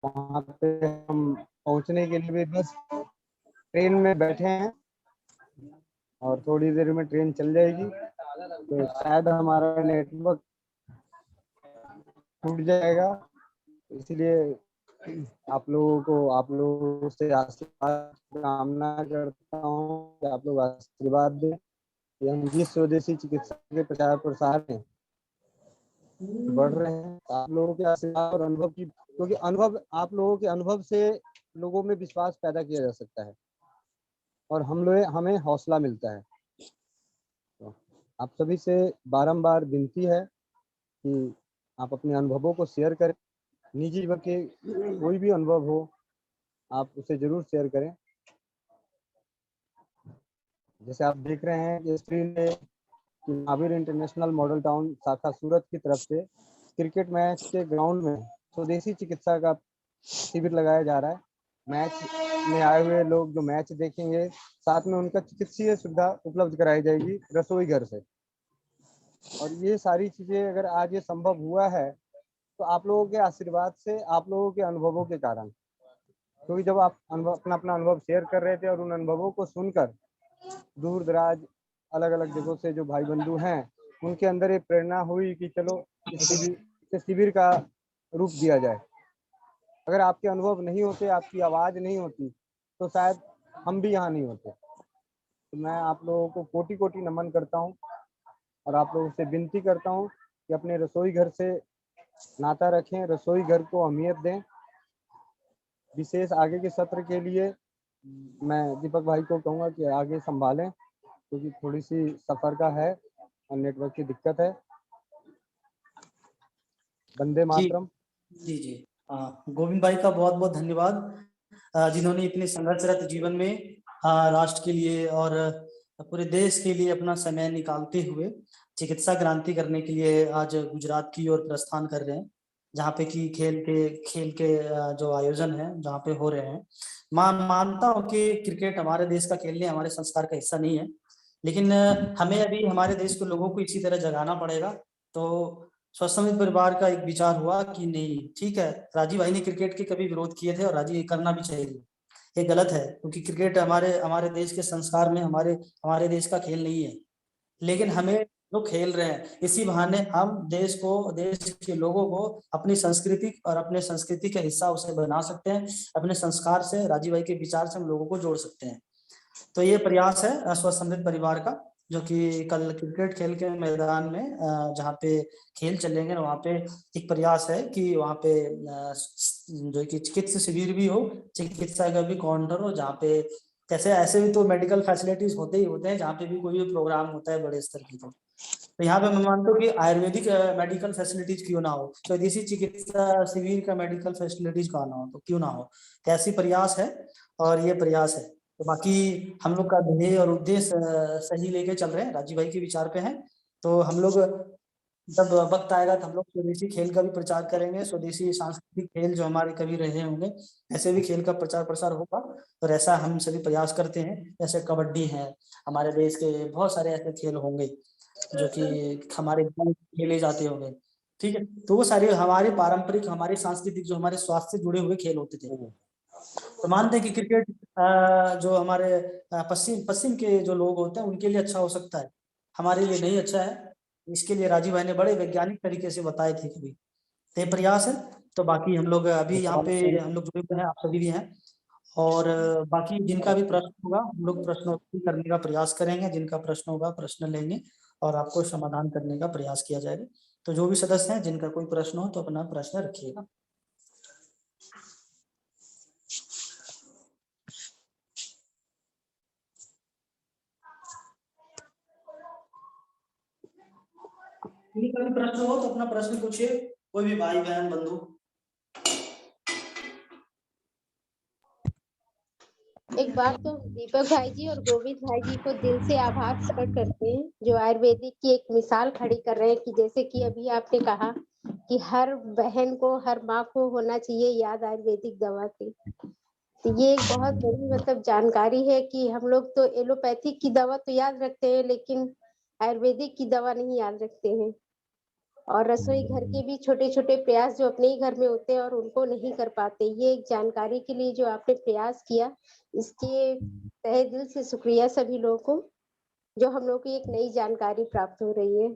वहाँ पे हम पहुँचने के लिए भी बस ट्रेन में बैठे हैं और थोड़ी देर में ट्रेन चल जाएगी, तो शायद हमारा नेटवर्क टूट जाएगा। इसलिए आप लोगों से आशीर्वाद कामना करता हूँ कि आप लोग आशीर्वाद दें कि हम जिस स्वदेशी चिकित्सा के प्रचार प्रसार में बढ़ रहे हैं, आप लोगों के आशीर्वाद और अनुभव की, क्योंकि आप लोगों के अनुभव से लोगों में विश्वास पैदा किया जा सकता है और हमें हौसला मिलता है। तो आप सभी से बारंबार विनती है कि आप अपने अनुभवों को शेयर करें। निजी जीवन के कोई भी अनुभव हो, आप उसे जरूर शेयर करें। जैसे आप देख रहे हैं कि स्क्रीन पे कि महावीर इंटरनेशनल मॉडल टाउन शाखा सूरत की तरफ से क्रिकेट मैच के ग्राउंड में स्वदेशी चिकित्सा का शिविर लगाया जा रहा है। मैच में आए हुए लोग जो मैच देखेंगे, साथ में उनका चिकित्सीय सुविधा उपलब्ध कराई जाएगी रसोई घर से। और ये सारी चीजें अगर आज ये संभव हुआ है तो आप लोगों के आशीर्वाद से, आप लोगों के अनुभवों के कारण। क्योंकि जब आप अपना अपना अनुभव शेयर कर रहे थे और उन अनुभवों को सुनकर दूर दराज अलग अलग जगहों से जो भाई बंधु हैं, उनके अंदर ये प्रेरणा हुई कि चलो इस शिविर का रूप दिया जाए। अगर आपके अनुभव नहीं होते, आपकी आवाज नहीं होती, तो शायद हम भी यहाँ नहीं होते। तो मैं आप लोगों को कोटि कोटि नमन करता हूँ और आप लोगों से विनती करता हूँ कि अपने रसोई घर से नाता रखें, रसोई घर को अहमियत दें। विशेष आगे के सत्र के लिए मैं दीपक भाई को कहूँगा कि आगे संभालें, क्योंकि थोड़ी सी सफर का है और नेटवर्क की दिक्कत है। वंदे मातरम। जी जी गोविंद भाई का बहुत बहुत धन्यवाद, जिन्होंने इतने संघर्षरत जीवन में राष्ट्र के लिए और पूरे देश के लिए अपना समय निकालते हुए चिकित्सा क्रांति करने के लिए आज गुजरात की ओर प्रस्थान कर रहे हैं, जहाँ पे कि खेल के जो आयोजन है जहाँ पे हो रहे हैं। मानता हूँ कि क्रिकेट हमारे देश का खेल नहीं, हमारे संस्कार का हिस्सा नहीं है, लेकिन हमें अभी हमारे देश के लोगों को इसी तरह जगाना पड़ेगा। तो स्वसमित परिवार का एक विचार हुआ कि नहीं ठीक है, राजीव भाई ने क्रिकेट के कभी विरोध किए थे और राजीव ये करना भी चाहिए। ये गलत है, क्योंकि क्रिकेट हमारे हमारे देश के संस्कार में हमारे देश का खेल नहीं है, लेकिन हमें जो खेल रहे हैं इसी बहाने हम देश के लोगों को अपनी संस्कृति और अपने संस्कृति का हिस्सा उसे बना सकते हैं। अपने संस्कार से, राजीव भाई के विचार से हम लोगों को जोड़ सकते हैं। तो ये प्रयास है स्वसमृद्ध परिवार का, जो कि कल क्रिकेट खेल के मैदान में जहाँ पे खेल चलेंगे वहाँ पे एक प्रयास है कि वहाँ पे जो कि चिकित्सा शिविर भी हो, चिकित्सा का भी काउंटर हो, जहाँ पे कैसे ऐसे भी तो मेडिकल फैसिलिटीज होते ही होते हैं जहाँ पे भी कोई भी प्रोग्राम होता है बड़े स्तर की। तो यहाँ पे मैं मानता हूँ कि आयुर्वेदिक मेडिकल फैसिलिटीज क्यों ना हो, स्वदेशी चिकित्सा शिविर का मेडिकल फैसिलिटीज क्यों ना हो, तो क्यों ना हो। तो ऐसी प्रयास है और ये प्रयास है। तो बाकी हम लोग का ध्येय और उद्देश्य सही लेके चल रहे हैं, राजीव भाई के विचार पे हैं। तो हम लोग जब वक्त आएगा तो हम लोग स्वदेशी खेल का भी प्रचार करेंगे, स्वदेशी सांस्कृतिक खेल जो हमारे कभी रहे होंगे ऐसे भी खेल का प्रचार प्रसार होगा। और ऐसा हम सभी प्रयास करते हैं, जैसे कबड्डी है, हमारे देश के बहुत सारे ऐसे खेल होंगे जो कि हमारे खेले जाते होंगे, ठीक है। तो वो सारे हमारे पारंपरिक, हमारे सांस्कृतिक, जो हमारे स्वास्थ्य से जुड़े हुए खेल होते थे। तो मानते हैं कि क्रिकेट जो हमारे पश्चिम के जो लोग होते हैं उनके लिए अच्छा हो सकता है, हमारे लिए नहीं अच्छा है। इसके लिए राजीव भाई ने बड़े वैज्ञानिक तरीके से बताए थे कभी। तो प्रयास है। तो बाकी हम लोग अभी यहाँ पे हम लोग जुड़े हुए हैं, आप सभी भी हैं। और बाकी जिनका भी प्रश्न होगा हम लोग प्रश्नोत्तरी करने का प्रयास करेंगे, जिनका प्रश्न होगा प्रश्न लेंगे और आपको समाधान करने का प्रयास किया जाएगा। तो जो भी सदस्य हैं जिनका कोई प्रश्न हो तो अपना प्रश्न रखिएगा। किसी का भी प्रश्न हो तो अपना प्रश्न पूछिए, कोई भी भाई बहन बंधु। एक बार तो दीपक भाई जी और गोविंद भाई जी को दिल से आभार प्रकट करते हैं, जो आयुर्वेदिक की एक मिसाल खड़ी कर रहे हैं कि जैसे कि अभी आपने कहा कि हर बहन को, हर माँ को होना चाहिए याद आयुर्वेदिक दवा की। तो ये एक बहुत बड़ी मतलब जानकारी है कि हम लोग तो एलोपैथिक की दवा तो याद रखते हैं, लेकिन आयुर्वेदिक की दवा नहीं याद रखते हैं। और रसोई घर के भी छोटे छोटे प्रयास जो अपने ही घर में होते हैं और उनको नहीं कर पाते, ये एक जानकारी के लिए जो आपने प्रयास किया, इसके तहे दिल से शुक्रिया सभी लोगों को, जो हम लोग को एक नई जानकारी प्राप्त हो रही है।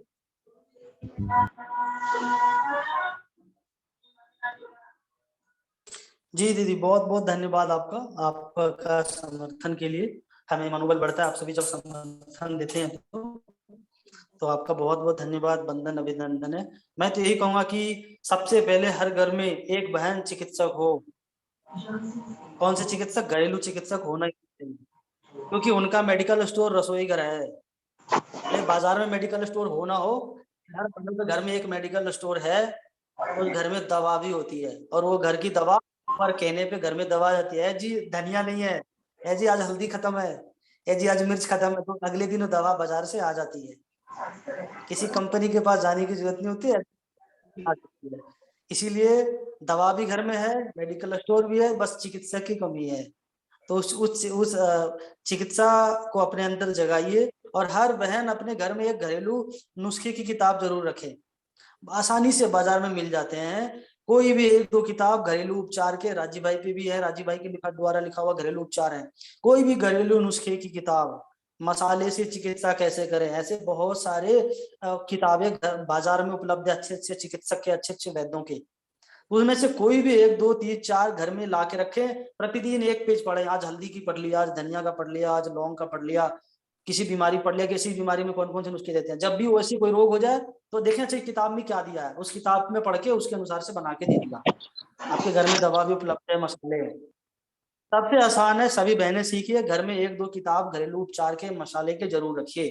जी दीदी, बहुत बहुत धन्यवाद आपका, आपका समर्थन के लिए हमें मनोबल बढ़ता है। आप सभी जब समर्थन देते हैं तो आपका बहुत बहुत धन्यवाद, वंदन, अभिनंदन है। मैं तो यही कहूंगा कि सबसे पहले हर घर में एक बहन चिकित्सक हो। कौन से चिकित्सक? घरेलू चिकित्सक होना ही चाहिए, क्योंकि उनका मेडिकल स्टोर रसोई घर है। अरे बाजार में मेडिकल स्टोर हो ना हो, हर बंदे के घर में एक मेडिकल स्टोर है। उस घर में दवा भी होती है, और वो घर की दवा पर कहने पे घर में दवा जाती है। जी धनिया नहीं है, है जी आज हल्दी खत्म है जी आज मिर्च खत्म है, तो अगले दिन दवा बाजार से आ जाती है। किसी कंपनी के पास जाने की जरूरत नहीं होती है, आ जाती है। इसीलिए दवा भी घर में है, मेडिकल स्टोर भी है, बस चिकित्सक की कमी है। तो उस चिकित्सा को अपने अंदर जगाइए, और हर बहन अपने घर में एक घरेलू नुस्खे की किताब जरूर रखे। आसानी से बाजार में मिल जाते हैं। कोई भी एक दो किताब घरेलू उपचार के, राजीव भाई पे भी है, राजीव भाई के द्वारा लिखा हुआ घरेलू उपचार है। कोई भी घरेलू नुस्खे की किताब, मसाले से चिकित्सा कैसे करें, ऐसे बहुत सारे किताबें बाजार में उपलब्ध है, अच्छे अच्छे चिकित्सक के, अच्छे अच्छे वैद्यों के। उसमें से कोई भी एक दो तीन चार घर में ला के रखे, प्रतिदिन एक पेज पढ़े। आज हल्दी की पढ़ लिया, आज धनिया का पढ़ लिया, आज लौंग का पढ़ लिया, किसी बीमारी पढ़ लिया, किसी बीमारी में कौन कौन से नुस्खे देते हैं। जब भी वैसी कोई रोग हो जाए तो देखना चाहिए किताब में क्या दिया है, उस किताब में पढ़ के उसके अनुसार से बना के दे दिया। आपके घर में दवा भी उपलब्ध है, मसाले है। सबसे आसान है, सभी बहनें सीखिए, घर में एक दो किताब घरेलू उपचार के, मसाले के जरूर रखिए।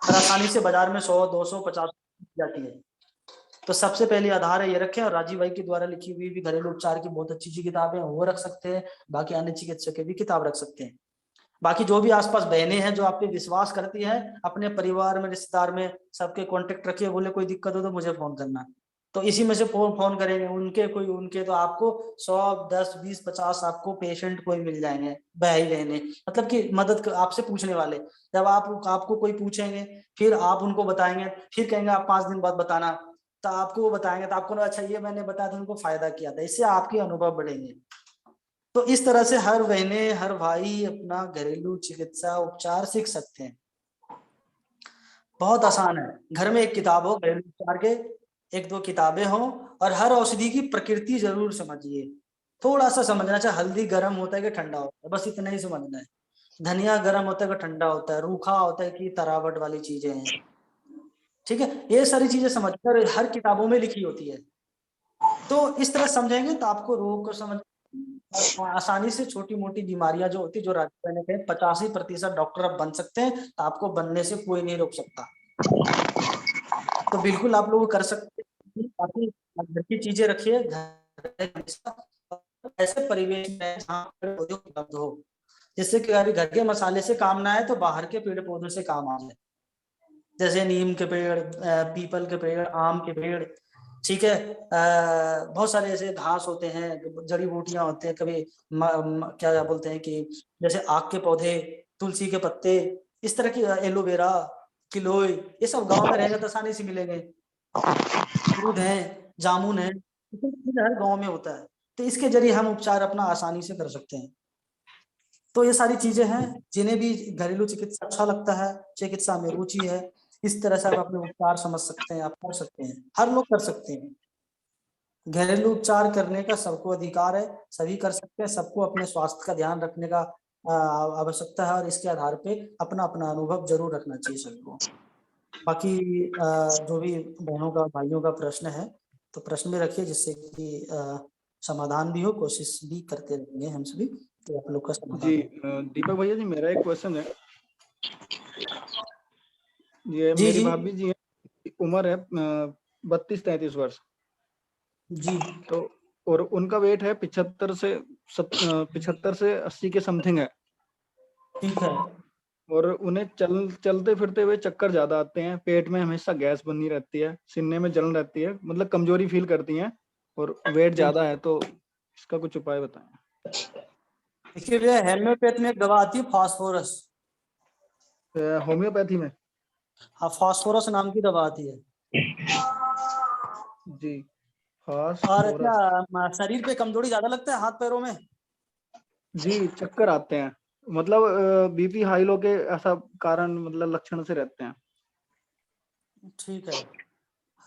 और आसानी से बाजार में 100, 200, 50 जाती है। तो सबसे पहले आधार है ये रखें। और राजीव भाई के द्वारा लिखी हुई भी घरेलू उपचार की बहुत अच्छी अच्छी किताबें वो रख सकते हैं। बाकी अन्य चिकित्सक की भी किताब रख सकते हैं। बाकी जो भी आसपास बहनें हैं जो आप पे विश्वास करती हैं, अपने परिवार में, रिश्तेदार में, सबके कांटेक्ट रखिए। बोले कोई दिक्कत हो तो मुझे फोन करना, तो इसी में से फोन करेंगे। उनके तो आपको 100, 10, 20, 50 आपको पेशेंट कोई मिल जाएंगे, भाई बहने, मतलब कि मदद आपसे पूछने वाले। जब आपको कोई पूछेंगे, फिर आप उनको बताएंगे, फिर कहेंगे आप 5 दिन बाद बताना, तो आपको वो बताएंगे, तो आपको अच्छा ये मैंने बताया था, उनको फायदा किया था। इससे आपके अनुभव बढ़ेंगे। तो इस तरह से हर बहने, हर भाई अपना घरेलू चिकित्सा उपचार सीख सकते हैं। बहुत आसान है। घर में एक किताब हो घरेलू उपचार के, एक दो किताबें हो, और हर औषधि की प्रकृति जरूर समझिए। थोड़ा सा समझना चाहिए, हल्दी गर्म होता है कि ठंडा होता है, बस इतना ही समझना है। धनिया गर्म होता है कि ठंडा होता है, रूखा होता है कि तरावट वाली चीजें हैं। ठीक है, ये सारी चीजें समझकर हर किताबों में लिखी होती है। तो इस तरह समझेंगे तो आपको रोग को समझ आसानी से, छोटी मोटी बीमारियां जो होती है, जो राजू ने कहे 85% डॉक्टर अब बन सकते हैं, तो आपको बनने से कोई नहीं रोक सकता। तो बिल्कुल आप लोग कर सकते हैं। काफी घर की चीजें रखिए, ऐसे परिवेश में जहाँ पेड़ पौधे उपलब्ध हो, जिससे कि अगर घर के मसाले से काम ना आए तो बाहर के पेड़ पौधों से काम आ जाए। जैसे नीम के पेड़, पीपल के पेड़, आम के पेड़, ठीक है। बहुत सारे ऐसे घास होते हैं, जड़ी बूटियां होते हैं, कभी क्या बोलते हैं कि जैसे आक के पौधे, तुलसी के पत्ते, इस तरह की, एलोवेरा, किलोई, ये सब गांव में रहेंगे तो आसानी से मिलेंगे। दूध है, जामुन है, हर गांव में होता है। तो इसके जरिए हम उपचार अपना आसानी से कर सकते हैं। तो ये सारी चीजें हैं, जिन्हें भी घरेलू चिकित्सा अच्छा लगता है, चिकित्सा में रुचि है, इस तरह से आप अपने उपचार समझ सकते हैं, आप कर सकते हैं, हर लोग कर सकते हैं। घरेलू उपचार करने का सबको अधिकार है, सभी कर सकते हैं। सबको अपने स्वास्थ्य का ध्यान रखने का आवश्यकता है, और इसके आधार पे अपना अपना अनुभव जरूर रखना चाहिए सबको। बाकी जो भी बहनों का, भाइयों का प्रश्न है, तो प्रश्न में रखिए, जिससे कि समाधान भी हो। कोशिश भी करते रहेंगे हम सभी कि आप लोग का समाधान जी। हो। दीपक भैया जी, मेरा एक क्वेश्चन है। ये जी मेरी जी भाभी जी है, उम्र है 32-33 वर्ष। जी। तो और उनका वेट है 75 से 80 के समथिंग है। ठीक है। और उन्हें चलते फिरते हुए चक्कर ज्यादा आते हैं, पेट में हमेशा गैस बनी रहती है, सीने में जलन रहती है, मतलब कमजोरी फील करती हैं, और वेट ज्यादा है। तो इसका कुछ उपाय बताएं। इसके लिए हेम्योपैथ में एक दवा आती है, फास्फोरस। होम्योपैथी में? हाँ, फास्फोरस नाम की दवा आती है। जी और फास्फोरस। क्या शरीर पे कमजोरी ज्यादा लगता है हाथ पैरों में? जी चक्कर आते हैं, मतलब बीपी हाई लो के ऐसा कारण, मतलब लक्षण से रहते हैं। ठीक है।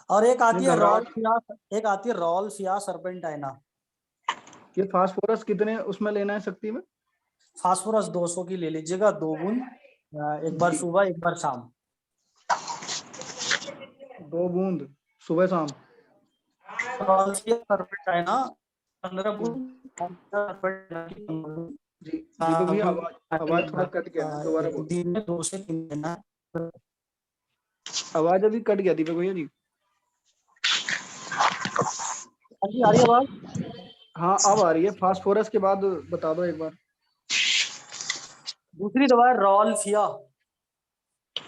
और एक आती है घबराहट। एक आती है रॉल्फिया सर्पेंटाइना। ये फास्फोरस कितने उसमें लेना है शक्ति में? फास्फोरस 200 की ले लीजिएगा, 2 बूंद, एक बार जी सुबह एक बार शाम। 2 बूंद सुबह शाम। रॉल्फिया सर्पेंटाइना 15 हम्म, बूंद, सर्पेंटाइना की 15 बूंद। जी दीपक भैया आवाज आवाज थोड़ा कट गया ना, दोबारा बोल। दिन में 2 से 3 लेना है। आवाज अभी कट गया दीपक भैया जी। हाँ जी, आ रही है आवाज? हाँ अब आ रही है। फास्फोरस के बाद बता दो एक बार। दूसरी दवा है रॉल्फिया।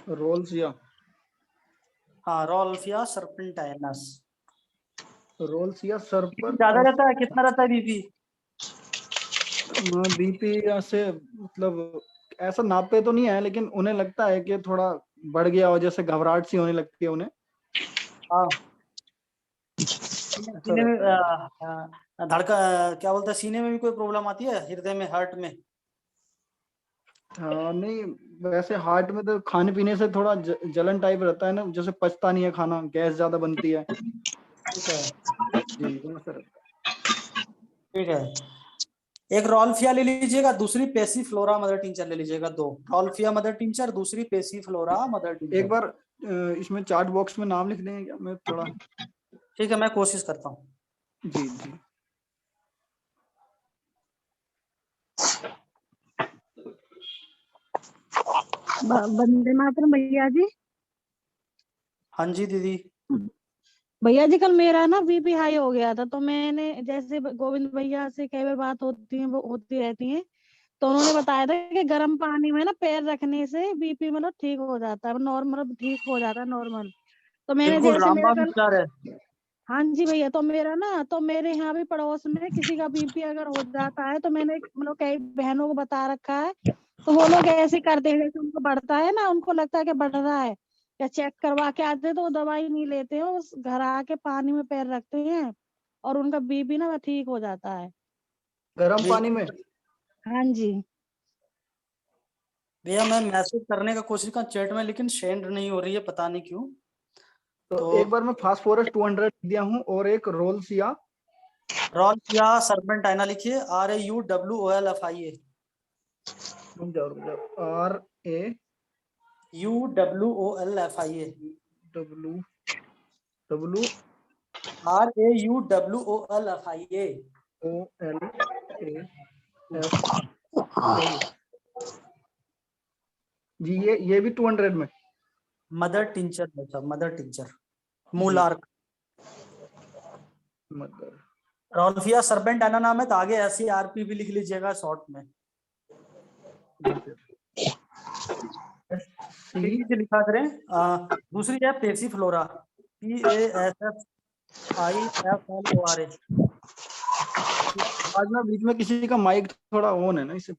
रोल्स या हाँ, रॉल्फिया सर्पेंटाइनस। रोल्स या सर पर ज्यादा रहता है, कितना रहता है बीपी? बीपी ऐसे मतलब ऐसा नापे तो नहीं है, लेकिन उन्हें लगता है कि थोड़ा बढ़ गया हो, जैसे घबराहट सी होने लगती है उन्हें। हाँ, ऐसा सीने में रहता है। धड़का, क्या बोलते हैं, सीने में भी कोई प्रॉब्लम आती है, हृदय में, हार्ट में? हाँ नहीं, वैसे हार्ट में तो खाने पीने से थोड़ा जलन टाइप रहता है ना, जैसे पचता नहीं है खाना, गैस ज्यादा बनती है। ठीक है। जी वैसा रहता ठीक है, एक रॉल्फिया ले लीजिएगा, दूसरी पेसीफ्लोरा मदर टिंचर ले लीजिएगा। 2 रॉल्फिया मदर टिंचर, दूसरी पेसीफ्लोरा मदर है। एक टिंचर। बार इसमें चार्ट बॉक्स में नाम लिख देंगे क्या, मैं थोड़ा। ठीक है, मैं कोशिश करता हूँ। जी जी वंदे मातरम भैया जी। हाँ जी दीदी। भैया जी कल मेरा ना बीपी हाई हो गया था, तो मैंने जैसे गोविंद भैया से कई बार बात होती है, वो होती रहती है, तो उन्होंने बताया था कि गर्म पानी में ना पैर रखने से बीपी मतलब ठीक हो जाता है, नॉर्मल ठीक हो जाता है नॉर्मल। तो मैंने बिल्कुल जैसे मेरा रामबाण कल, उपचार है। हाँ जी भैया, तो मेरा ना, तो मेरे यहाँ भी पड़ोस में किसी का बीपी अगर हो जाता है, तो मैंने मतलब कई बहनों को बता रखा है, तो वो लोग ऐसे करते हैं, जैसे उनको बढ़ता है ना, उनको लगता है कि बढ़ रहा है, या चेक करवा के आते हैं, तो वो दवाई नहीं लेते हैं, उस घर आके पानी में पैर रखते हैं और उनका बीपी ना ठीक हो जाता है। गर्म पानी में। बिल्कुल हाँ जी। भैया, मैं मैसेज करने का कोशिश कर चैट में, लेकिन सेंड नहीं हो रही है, पता नहीं क्यों। तो तो एक बार मैं फास्फोरस 200 दिया हूँ, और एक रोल्स या रॉल्फिया सर्पेंटाइना लिखिए, RAUWOLFIA। R A UWOLFIA। W W RAUWOLFIA। O L A F I. जी ये भी 200 में। मदर टिंचर है सब, मदर टिंचर, जी मूलार्क। मदर रॉल्फिया सर्पेंटाइना नाम है, तो आगे SCRP भी लिख लीजिएगा शॉर्ट में। सी। तेजी से लिखा करें। दूसरी है पेसीफ्लोरा, PASFIFLORA। आज ना बीच में किसी का माइक थोड़ा ऑन है ना, इसे।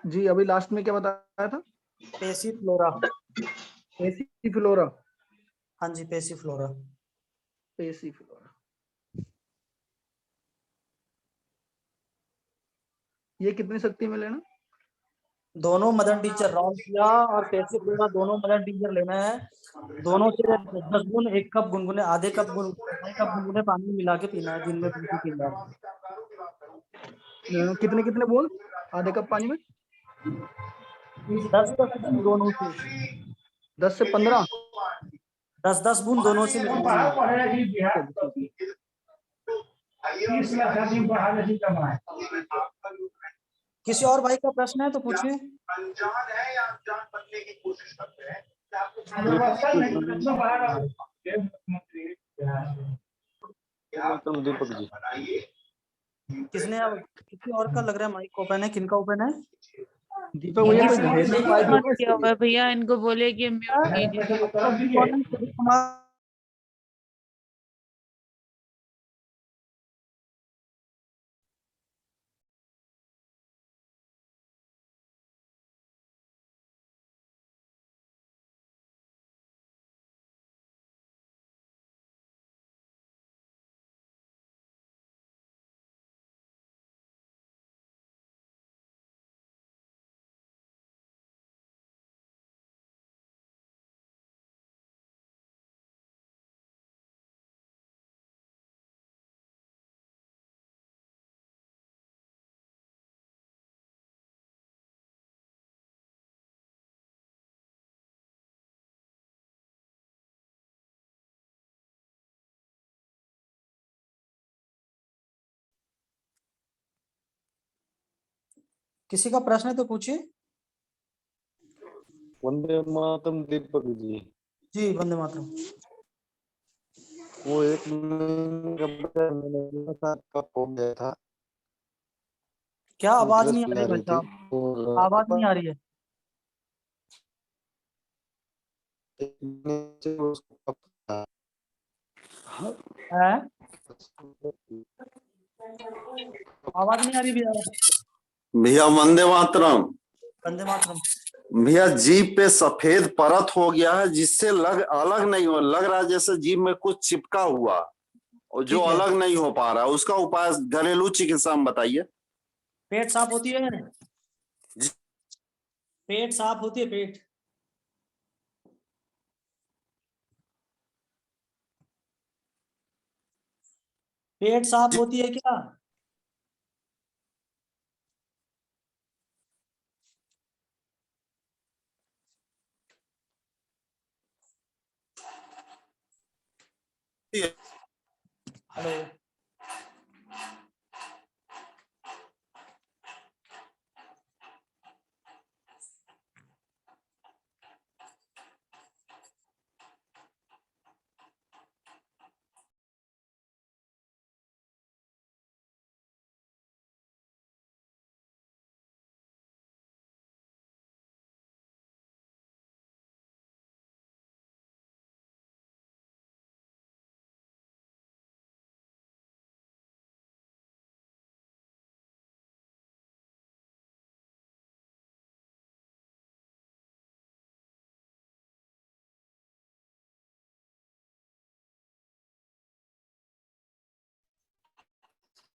जी अभी लास्ट में क्या बताया था? पेसीफ्लोरा। एसी फ्लोरा। हाँ जी, पेसीफ्लोरा। एसी फ्लोरा। ये कितनी शक्ति में लेना? दोनों मदर टीचर, रॉल्फिया और पेसीफ्लोरा, दोनों मदर टीचर लेना है। दोनों से 10 बूंद, 1 कप गुनगुने, आधे कप आधे कप गुनगुने पानी में मिला के पीना है, दिन में 2 से 3 बार। कितने कितने बोल आधे कप पानी में? 10-10 बूंद दोनों से, 10 से 15। 10-10 बूंद दोनों से मिलाना है। किसी और भाई का प्रश्न है तो पूछिए। दीपक जी, किसने, अब किसी और का लग रहा है माइक ओपन है, किनका ओपन है? दीपक भैया कोई घरेलू उपाय ऑन होगा किया इसके हुआ लिए? है भैया, इनको बोले कि म्यूट कीजिए। किसी का प्रश्न है तो पूछिए। वंदे मातरम दीपक जी। जी वंदे मातरम। वो एक महीने का बच्चा मैंने कब हो गया था, क्या आवाज इंटरेस्ट नहीं आ ले रही रही भाई थी साहब, और आवाज नहीं आ रही है। एक महीने से उसको कब था। है? आवाज नहीं आ रही भैया। भैया वंदे मातरम। वंदे मातरम। भैया जीभ पे सफेद परत हो गया है, जिससे अलग नहीं हो, लग रहा है जैसे जीभ में कुछ चिपका हुआ और जो ठीक है, अलग नहीं हो पा रहा है। उसका उपाय घरेलू चिकित्सा में बताइए। पेट साफ होती है? जी। पेट साफ होती है? पेट पेट साफ होती है क्या? हेलो।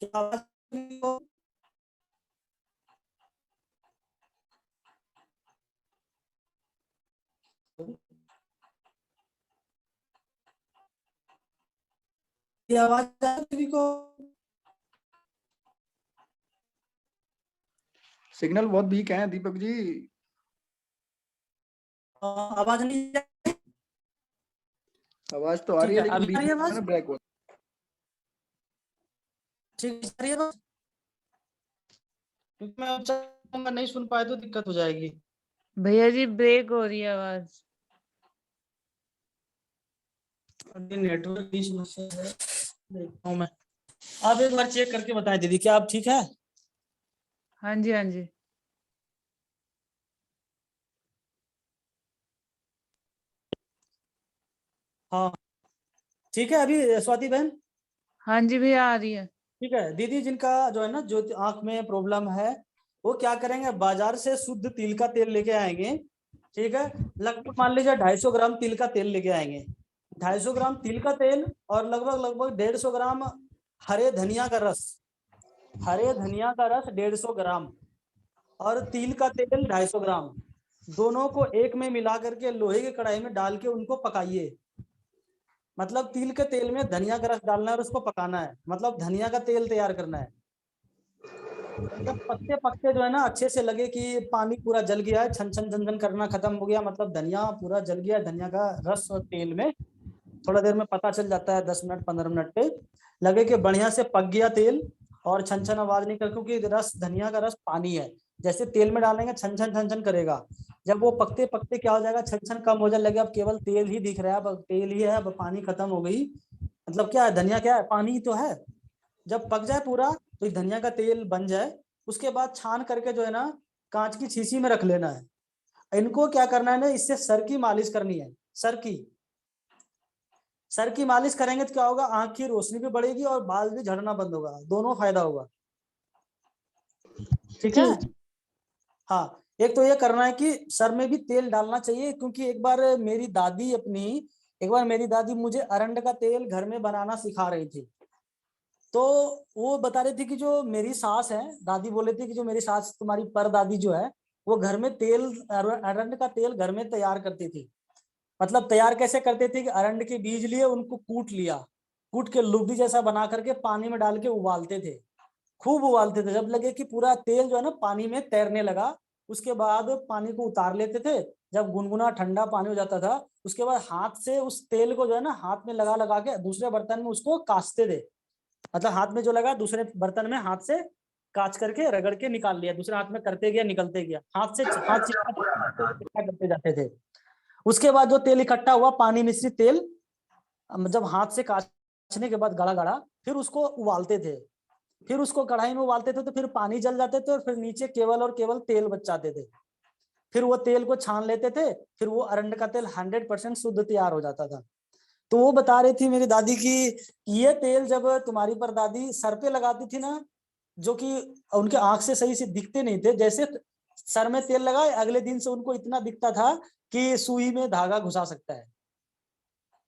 क्या आवाज नहीं हो? ये आवाज आ रही को? सिग्नल बहुत वीक है दीपक जी। आवाज नहीं आ रही? आवाज तो आ रही ठीक है है, लेकिन अभी आ बीच रही है में आवाज? ना ब्रेक हो। ठीक है, आ रही है आवाज? क्योंकि मैं उच्चारण नहीं सुन पाए तो दिक्कत हो जाएगी। भैया जी ब्रेक हो रही है आवाज। नेटवर्क की समस्या है, देखता हूँ मैं। आप एक बार चेक करके बताएं दीदी, क्या आप ठीक है? हाँ जी हाँ जी। हाँ ठीक है। अभी स्वाति बहन? हाँ जी भैया आ रही है। ठीक है दीदी, जिनका जो है ना, जो आंख में प्रॉब्लम है, वो क्या करेंगे, बाजार से शुद्ध तिल का तेल लेके आएंगे। ठीक है, लगभग मान लीजिए 250 ग्राम तिल का तेल लेके आएंगे। 250 ग्राम तिल का तेल और लगभग लगभग 150 ग्राम हरे धनिया का रस। हरे धनिया का रस 150 ग्राम और तिल का तेल 250 ग्राम, दोनों को एक में मिला करके लोहे की कढ़ाई में डाल के उनको पकाइए। मतलब तिल के तेल में धनिया का रस डालना है और उसको पकाना है, मतलब धनिया का तेल तैयार करना है। जब पत्ते पकते जो है ना, अच्छे से लगे कि पानी पूरा जल गया है, छन छन छन छन करना खत्म हो गया, मतलब धनिया पूरा जल गया, धनिया का रस और तेल में थोड़ा देर में पता चल जाता है, 10 मिनट 15 मिनट पे लगे कि बढ़िया से पक गया तेल और छन छन आवाज नहीं कर, क्योंकि रस, धनिया का रस पानी है, जैसे तेल में डालेंगे छन छन छन छन करेगा। जब वो पकते पकते क्या हो जाएगा, छन छन कम हो जाने लगे, अब केवल तेल ही दिख रहा है, अब तेल ही है, अब पानी खत्म हो गई। मतलब क्या है, धनिया क्या है, पानी ही तो है। जब पक जाए पूरा तो ये धनिया का तेल बन जाए, उसके बाद छान करके जो है ना, कांच की शीशी में रख लेना है। इनको क्या करना है ना, इससे सर की मालिश करनी है। सर की मालिश करेंगे तो क्या होगा, आंख की रोशनी भी बढ़ेगी और बाल भी झड़ना बंद होगा, दोनों फायदा होगा। ठीक है। हाँ, एक तो ये करना है कि सर में भी तेल डालना चाहिए, क्योंकि एक बार मेरी दादी मुझे अरंड का तेल घर में बनाना सिखा रही थी। तो वो बता रही थी कि जो मेरी सास है, दादी बोले थे कि जो मेरी सास, तुम्हारी पर दादी जो है, वो घर में तेल, अरंड का तेल घर में तैयार करती थी। मतलब तैयार कैसे करते थे कि अरंड के बीज लिए, उनको कूट लिया, कूट के लुगदी जैसा बना करके पानी में डाल के उबालते थे, खूब उबालते थे, जब लगे कि पूरा तेल जो है ना पानी में तैरने लगा, उसके बाद पानी को उतार लेते थे। जब गुनगुना ठंडा पानी हो जाता था, उसके बाद हाथ से उस तेल को जो है ना, हाथ में लगा लगा के दूसरे बर्तन में उसको कासते थे। मतलब हाथ में जो लगा दूसरे बर्तन में हाथ से काच करके रगड़ के निकाल लिया, दूसरे हाथ में करते गया, निकलते गया, हाथ चिपका करते जाते थे। उसके बाद जो तेल इकट्ठा हुआ, पानी मिश्रित तेल, जब हाथ से काचने के बाद गाढ़ा गाढ़ा, फिर उसको उबालते थे, फिर उसको कढ़ाई में उबालते थे, तो फिर पानी जल जाते थे और फिर नीचे केवल और केवल तेल बच जाते थे। फिर वो तेल को छान लेते थे, फिर वो अरंड का तेल 100% शुद्ध तैयार हो जाता था। तो वो बता रही थी मेरी दादी की ये तेल जब तुम्हारी परदादी सर पे लगाती थी ना, जो कि उनके आंख से सही से दिखते नहीं थे, जैसे सर में तेल लगाए अगले दिन से उनको इतना दिखता था कि सुई में धागा घुसा सकता है,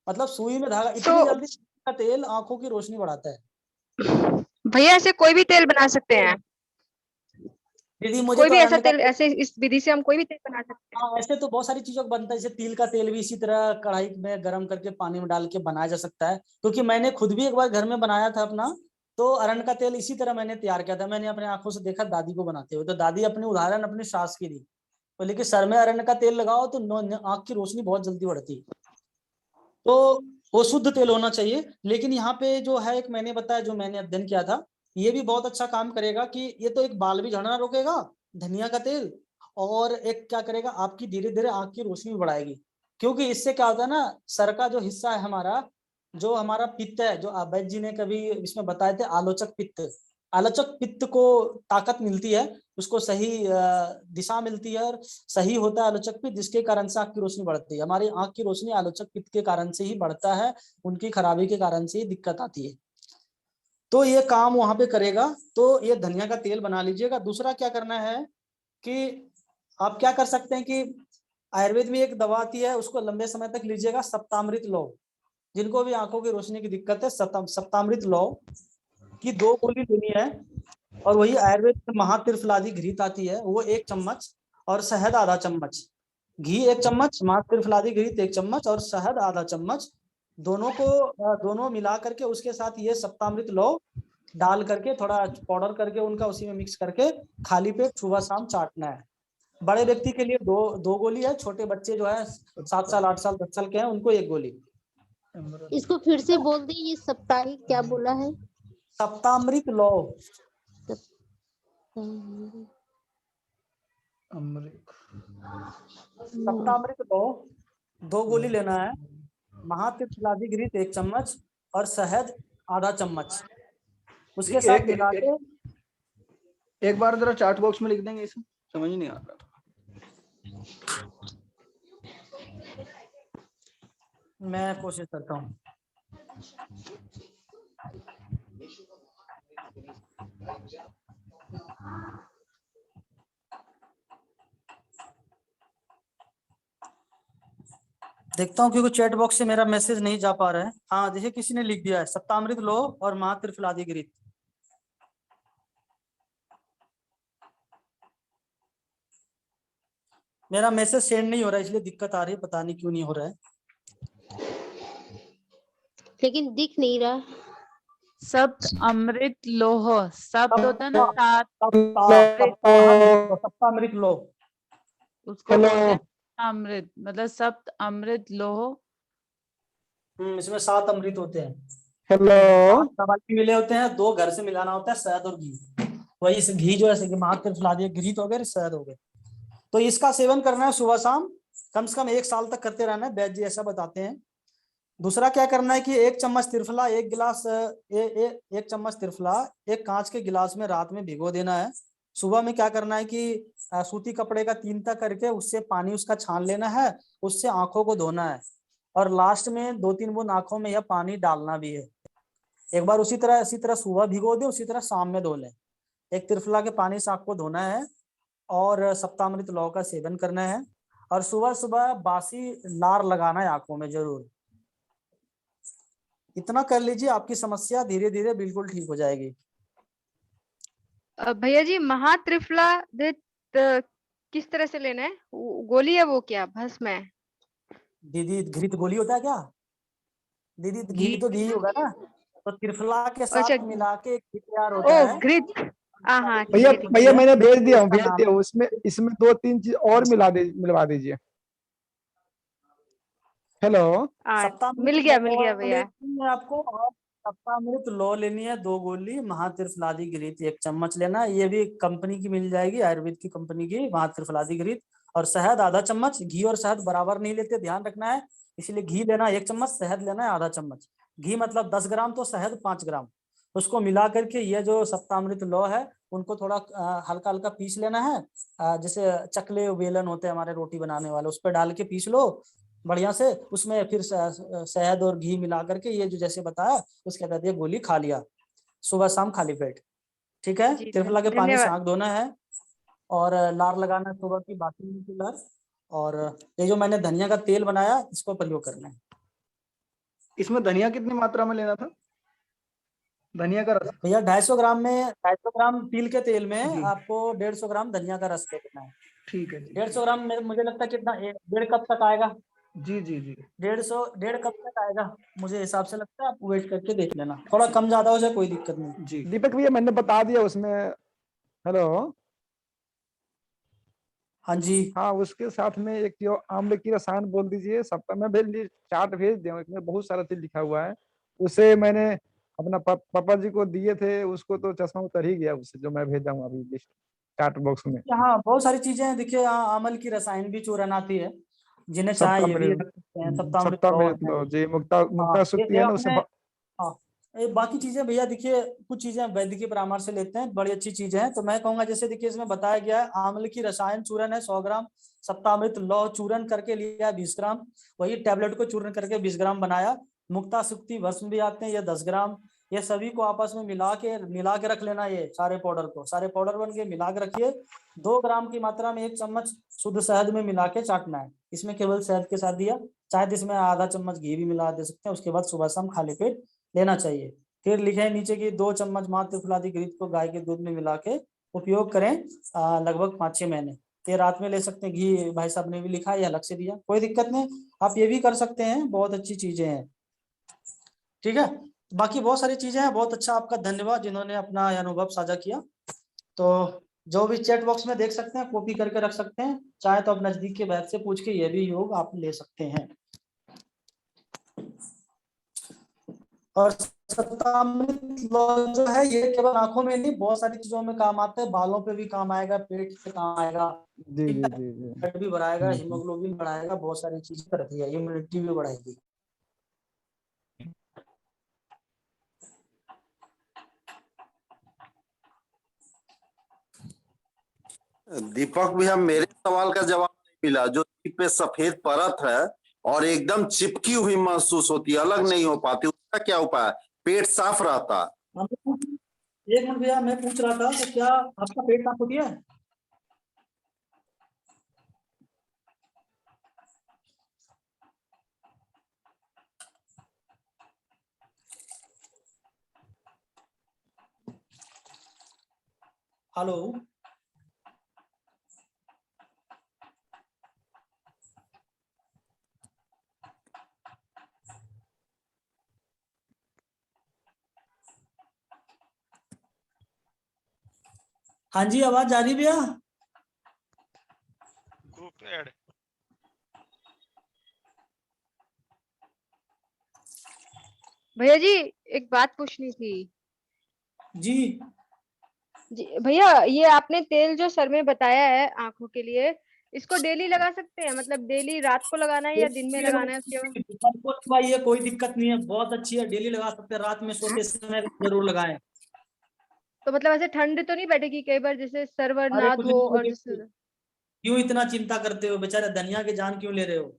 मतलब सुई में धागा, इतनी जल्दी का तेल आंखों की रोशनी बढ़ाता है। भैया ऐसे कोई भी तेल बना सकते हैं? दीदी मुझे कोई तो भी ऐसा अरंड का तेल, ऐसे इस विधि से हम कोई भी तेल बना सकते हैं? हाँ, ऐसे तो बहुत सारी चीजों का बनता है, जैसे तिल का तेल भी इसी तरह कढ़ाई में गर्म करके पानी में डाल के बनाया जा सकता है, क्योंकि मैंने खुद भी एक बार घर में बनाया था अपना, तो अरंड का तेल इसी तरह मैंने तैयार किया था। मैंने अपने आंखों से देखा दादी को बनाते हुए, तो दादी अपनी उदाहरण अपनी सास की दी, बोले कि सर में अरंड का तेल लगाओ तो आंख की रोशनी बहुत जल्दी बढ़ती है। तो वो शुद्ध तेल होना चाहिए। लेकिन यहाँ पे जो है, एक मैंने बताया, जो मैंने अध्ययन किया था, ये भी बहुत अच्छा काम करेगा कि ये तो एक बाल भी झड़ना रोकेगा धनिया का तेल, और एक क्या करेगा, आपकी धीरे धीरे आंख की रोशनी भी बढ़ाएगी। क्योंकि इससे क्या होता है ना, सर का जो हिस्सा है हमारा, जो हमारा पित्त है, जो वैद्य जी ने कभी इसमें बताए थे, आलोचक पित्त, आलोचक पित्त को ताकत मिलती है, उसको सही दिशा मिलती है और सही होता है आलोचक पित्त, जिसके कारण से आंख की रोशनी बढ़ती है। हमारी आंख की रोशनी आलोचक पित्त के कारण से ही बढ़ता है, उनकी खराबी के कारण से ही दिक्कत आती है। तो ये काम वहां पे करेगा। तो ये धनिया का तेल बना लीजिएगा। दूसरा क्या करना है कि आप क्या कर सकते हैं कि आयुर्वेद में एक दवा आती है, उसको लंबे समय तक लीजिएगा, सप्तामृत लौ। जिनको भी आंखों की रोशनी की दिक्कत है, सप्तामृत लौ की 2 गोली लेनी है, और वही आयुर्वेद में महात्रिफलादी घृत आती है, वो 1 चम्मच, और शहद आधा चम्मच, घी 1 चम्मच, महात्रिफलादी घृत 1 चम्मच और शहद आधा चम्मच, दोनों मिला करके उसके साथ ये सप्तामृत लौ डाल करके थोड़ा पाउडर करके उनका उसी में मिक्स करके खाली पेट सुबह शाम चाटना है। बड़े व्यक्ति के लिए दो गोली है, छोटे बच्चे जो है 7 साल 8 साल 10 साल के हैं, उनको 1 गोली। इसको फिर से बोल दी, ये साप्ताहिक क्या बोला है? सप्तामृत लौ। सप्तामृत लौ 2 गोली लेना है, महात्रिफलादी घृत 1 चम्मच और शहद आधा चम्मच, उसके साथ मिला के एक बार जरा चार्ट बॉक्स में लिख देंगे, इसे समझ नहीं आ रहा। मैं कोशिश करता हूँ। देखता हूँ क्योंकि चैट बॉक्स से मेरा मैसेज नहीं जा पा रहा है। हाँ देखिए, किसी ने लिख दिया है सप्तामृत लो और महात्रिफलादी घृत। मेरा मैसेज सेंड नहीं हो रहा है, इसलिए दिक्कत आ रही है, पता नहीं क्यों नहीं हो रहा है। लेकिन दिख नहीं रहा। सप्त अमृत लोह, सप्त होता है ना 7, सप्तामृत लो, उसको बोलते हैं अमृत, मतलब सप्त अमृत लोह। इसमें 7 अमृत होते हैं। हेलो, दवाई मिले होते हैं, 2 घर से मिलाना होता है, शहद और घी। वही इस घी जो है महात्रिफलादी घृत हो गए, शहद हो गए। तो इसका सेवन करना है सुबह शाम, कम से कम 1 साल तक करते रहना है, वैद्य जी ऐसा बताते हैं। दूसरा क्या करना है कि 1 चम्मच त्रिफला 1 गिलास 1 चम्मच त्रिफला 1 कांच के गिलास में रात में भिगो देना है। सुबह में क्या करना है कि सूती कपड़े का 3 तक करके उससे पानी उसका छान लेना है, उससे आंखों को धोना है, और लास्ट में 2-3 बूंद आंखों में यह पानी डालना भी है। एक बार इसी तरह सुबह भिगो दे, उसी तरह शाम में धो लें। 1 त्रिफला के पानी से आंख को धोना है और सप्तामृत लौ का सेवन करना है, और सुबह सुबह बासी लार लगाना है आंखों में जरूर। इतना कर लीजिए, आपकी समस्या धीरे धीरे बिल्कुल ठीक हो जाएगी। भैया जी, महात्रिफला किस तरह से लेना है? गोली है वो, क्या भस्म है? दीदी घृत गोली होता है क्या? दीदी घी तो घी होगा ना, तो त्रिफला के साथ मिला के तैयार होता है। घृत। हाँ भैया भैया मैंने भेज दिया हूँ, उसमें इसमें 2-3 चीज और मिलवा दीजिए। हेलो, मिल गया भैया। आपको सप्तामृत लौ लेनी है 2 गोली, महात्रिफलादी घृत 1 चम्मच लेना है, ये भी कंपनी की मिल जाएगी, आयुर्वेद की कंपनी की महात्रिफलादी घृत। और शहद आधा चम्मच, घी और शहद बराबर नहीं लेते, ध्यान रखना है, इसलिए घी लेना 1 चम्मच, शहद लेना है आधा चम्मच। घी मतलब 10 ग्राम तो शहद 5 ग्राम, उसको मिला करके ये जो सप्तामृत लौ है उनको थोड़ा हल्का हल्का पीस लेना है, जैसे चकले बेलन होते हैं हमारे रोटी बनाने वाले, उस पर डाल के पीस लो बढ़िया से, उसमें फिर शहद और घी मिला करके ये जो जैसे बताया उसके बाद ये गोली खा लिया, सुबह शाम खाली पेट, ठीक है। जी, त्रिफला के पानी से धन्यवाद। आंख धोना है और लार लगाना है सुबह की बाकी की लार, और ये जो मैंने धनिया का तेल बनाया इसको प्रयोग करना है। इसमें धनिया कितनी मात्रा में लेना था, धनिया का रस? भैया 250 ग्राम में 250 ग्राम तिल के तेल में जी। आपको 150 ग्राम धनिया का रस देना है। ठीक है जी। 150 ग्राम में मुझे लगता है कितना 1.5 कप तक आएगा। जी जी जी। 1.5 कप तक आएगा मुझे हिसाब से लगता है, आप वेट करके देख लेना, थोड़ा कम ज्यादा हो जाए कोई दिक्कत नहीं। जी दीपक भैया मैंने बता दिया उसमें। हेलो। हाँ जी। हाँ, उसके साथ में एक जो आम्ल की रसायन बोल दीजिए, सप्ताह में भेज दी, चार्ट भेज दें, इसमें बहुत सारा चीज लिखा हुआ है। उसे मैंने अपना पापा जी को दिए थे, उसको तो चश्मा उतर ही गया उससे, जो मैं भेजा हूँ अभी लिस्ट चार्ट बॉक्स में। यहाँ बहुत सारी चीजें हैं, देखिए यहाँ आमल की रसायन भी चूरन आती है, जिन्हें चाहे ये भी रख सकते हैं, सप्तामृत सप्ताह लौ में है। जी, मुक्ता हाँ मुक्ता सुक्ति ये है ना अपने, उससे। हाँ ये बाकी चीजें भैया देखिए कुछ चीजें वैद्य के परामर्श से लेते हैं, बड़ी अच्छी चीजें हैं, तो मैं कहूंगा जैसे देखिए इसमें बताया गया है आंवले की रसायन चूरन है 100 ग्राम, सप्तामृत लौ चूरन करके लिया 20 ग्राम, वही टैबलेट को चूरन करके 20 ग्राम बनाया, मुक्ता सुक्ति भस्म भी आते हैं ये 10 ग्राम, ये सभी को आपस में मिला के रख लेना, ये सारे पाउडर को, सारे पाउडर बन के मिला के रखिए। 2 ग्राम की मात्रा में 1 चम्मच शुद्ध शहद में मिला के चाटना है, इसमें केवल शहद के साथ दिया, चाहे इसमें आधा चम्मच घी भी मिला दे सकते हैं, उसके बाद सुबह शाम खाली पेट लेना चाहिए। फिर लिखे हैं नीचे की 2 चम्मच मातृफलादी घृत को गाय के दूध में मिला के उपयोग करें लगभग 5-6 महीने, ये रात में ले सकते हैं। घी भाई साहब ने भी लिखा है, अलग से दिया, कोई दिक्कत नहीं, आप ये भी कर सकते हैं, बहुत अच्छी चीजें हैं, ठीक है। बाकी बहुत सारी चीजें हैं, बहुत अच्छा आपका धन्यवाद जिन्होंने अपना अनुभव साझा किया। तो जो भी चैट बॉक्स में देख सकते हैं कॉपी करके रख सकते हैं, चाहे तो आप नजदीक के वैद्य से पूछ के ये भी योग आप ले सकते हैं। और सप्तामृत लौ जो है ये केवल आंखों में नहीं बहुत सारी चीजों में काम आता है, बालों पे भी काम आएगा, पेट पे काम आएगा, जी जी जी जी। पेट भी बढ़ाएगा, हीमोग्लोबिन बढ़ाएगा, बहुत सारी चीजें करती है, इम्यूनिटी भी बढ़ाएगी। दीपक भैया मेरे सवाल का जवाब नहीं मिला, जो जीभ पे सफेद परत है और एकदम चिपकी हुई महसूस होती है, अलग नहीं हो पाती, उसका क्या उपाय है? पेट साफ रहता? एक मिनट भैया मैं पूछ रहा था कि क्या आपका पेट साफ होती है? हेलो हाँ जी आवाज जा रही भैया? भैया जी एक बात पूछनी थी। जी जी भैया, ये आपने तेल जो सर में बताया है आंखों के लिए, इसको डेली लगा सकते हैं? मतलब डेली रात को लगाना है या दिन में लगाना है उसके बाद? ये कोई दिक्कत नहीं है, बहुत अच्छी है, डेली लगा सकते हैं, रात में सोते समय जरूर लगाएं। तो मतलब ऐसे ठंड तो नहीं बैठेगी कई बार, जैसे सरवर अरे ना कुछ धो नहीं और होगी, जैसे क्यों इतना चिंता करते हो, बेचारे धनिया की जान क्यों ले रहे हो?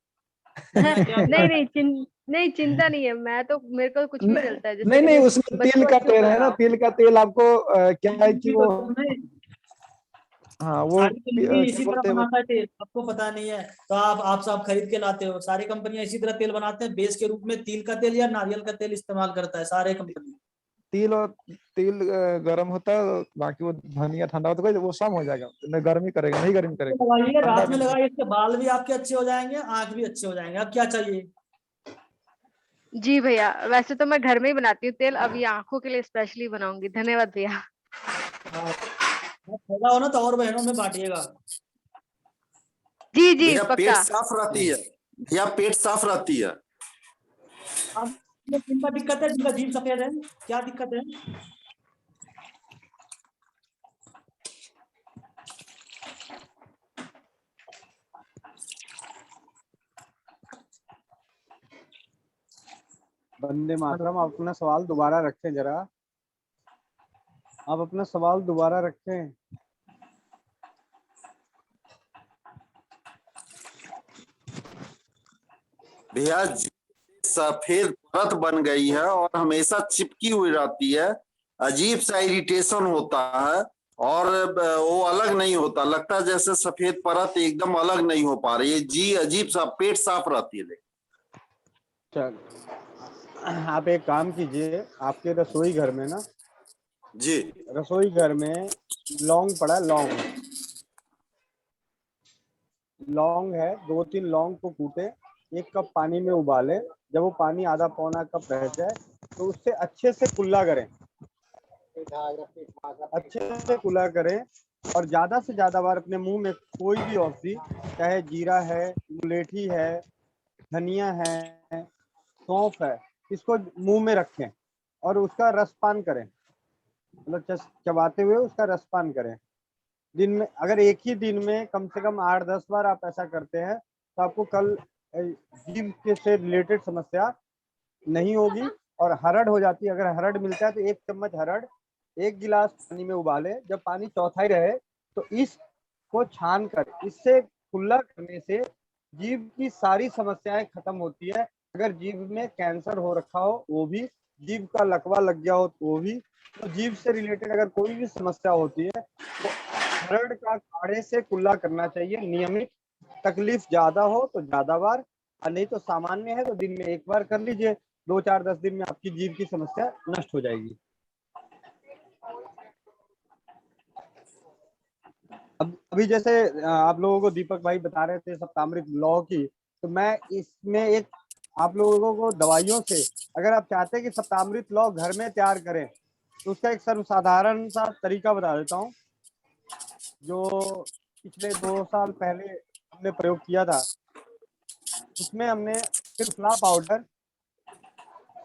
नहीं चिंता नहीं है, मैं तो मेरे को कुछ भी चलता है, जैसे नहीं नहीं, कि उसमें तिल बच्चों का बच्चों तेल को है ना, लगाओ। तिल का तेल आपको क्या है कि वो, हाँ वो सारी कंपनी क्या इसी तरह बोलते हैं वो, बनाता है तेल, आपको पता नहीं है तो आप सब खरीद के लाते हो, सारी कंपनियां इसी तरह तेल बनाते हैं, बेस के रूप में तिल का तेल या नारियल का तेल इस्तेमाल करता है सारे कंपनी। तिल और तिल गर्म होता है, बाकी वो धनिया ठंडा होता है, वो शाम हो जाएगा, नहीं गर्मी करेगा, नहीं गर्मी करेगा, लगाइए, ठंडा रात में भी नहीं। लगाइए, इसके बाल भी आपके अच्छे हो जाएंगे, आंख भी अच्छे हो जाएंगे, अब क्या चाहिए? जी भैया, वैसे तो मैं घर में ही बनाती हूँ तेल, अभी आंखों के लिए स्पेशली बनाऊंगी। धन्यवाद भैया। फायदा हो ना तो और बहनों में बांटिएगा। जी जी भैया पेट पक्का। साफ रहती है? भैया पेट साफ रहती है? जिनका दिक्कत है, जिनका जीभ सफेद है, क्या दिक्कत है? वंदे मातरम। आप अपना सवाल दोबारा रखें जरा, आप अपना सवाल दोबारा रखें। भैया सफेद परत बन गई है और हमेशा चिपकी हुई रहती है, अजीब सा इरिटेशन होता है और वो अलग नहीं होता, लगता है जैसे सफेद परत एकदम अलग नहीं हो पा रही है जी, अजीब सा। पेट साफ रहती है लेकिन। चल, आप एक काम कीजिए, आपके रसोई घर में ना जी, रसोई घर में लौंग पड़ा है, लौंग है, 2-3 लौंग को कूटे, 1 कप पानी में उबाले। जब वो पानी आधा पौना कप रह जाए तो उससे अच्छे से कुल्ला करें, अच्छे से कुल्ला करें और ज्यादा से ज्यादा बार अपने मुंह में कोई भी औषधि, चाहे जीरा है, मुलेठी है, धनिया है, सौंफ है, इसको मुंह में रखें और उसका रसपान करें, मतलब चबाते हुए उसका रसपान करें। दिन में अगर एक ही दिन में कम से कम 8-10 बार आप ऐसा करते हैं तो आपको कल जीभ के से रिलेटेड समस्या नहीं होगी और हरड़ हो जाती है। अगर हरड़ मिलता है तो 1 चम्मच हरड़ 1 गिलास पानी में उबाले, जब पानी चौथाई रहे तो इसको छान कर इससे कुल्ला करने से जीभ की सारी समस्याएं खत्म होती है। अगर जीभ में कैंसर हो रखा हो वो भी, जीभ का लकवा लग गया हो तो वो भी, तो जीभ से रिलेटेड अगर कोई भी समस्या होती है तो हरड़ का काढ़े से कुल्ला करना चाहिए नियमित। तकलीफ ज्यादा हो तो ज्यादा बार, और नहीं तो सामान्य है तो दिन में 1 बार कर लीजिए। 2-4-10 दिन में आपकी जीभ की समस्या नष्ट हो जाएगी। अब अभी जैसे आप लोगों को दीपक भाई बता रहे थे सप्तामृत लौ की, तो मैं इसमें एक आप लोगों को दवाइयों से, अगर आप चाहते हैं कि सप्तामृत लौ घर में तैयार करें तो उसका एक सर्वसाधारण सा तरीका बता देता हूँ, जो पिछले 2 साल पहले हमने प्रयोग किया था। उसमें हमने त्रिफला पाउडर,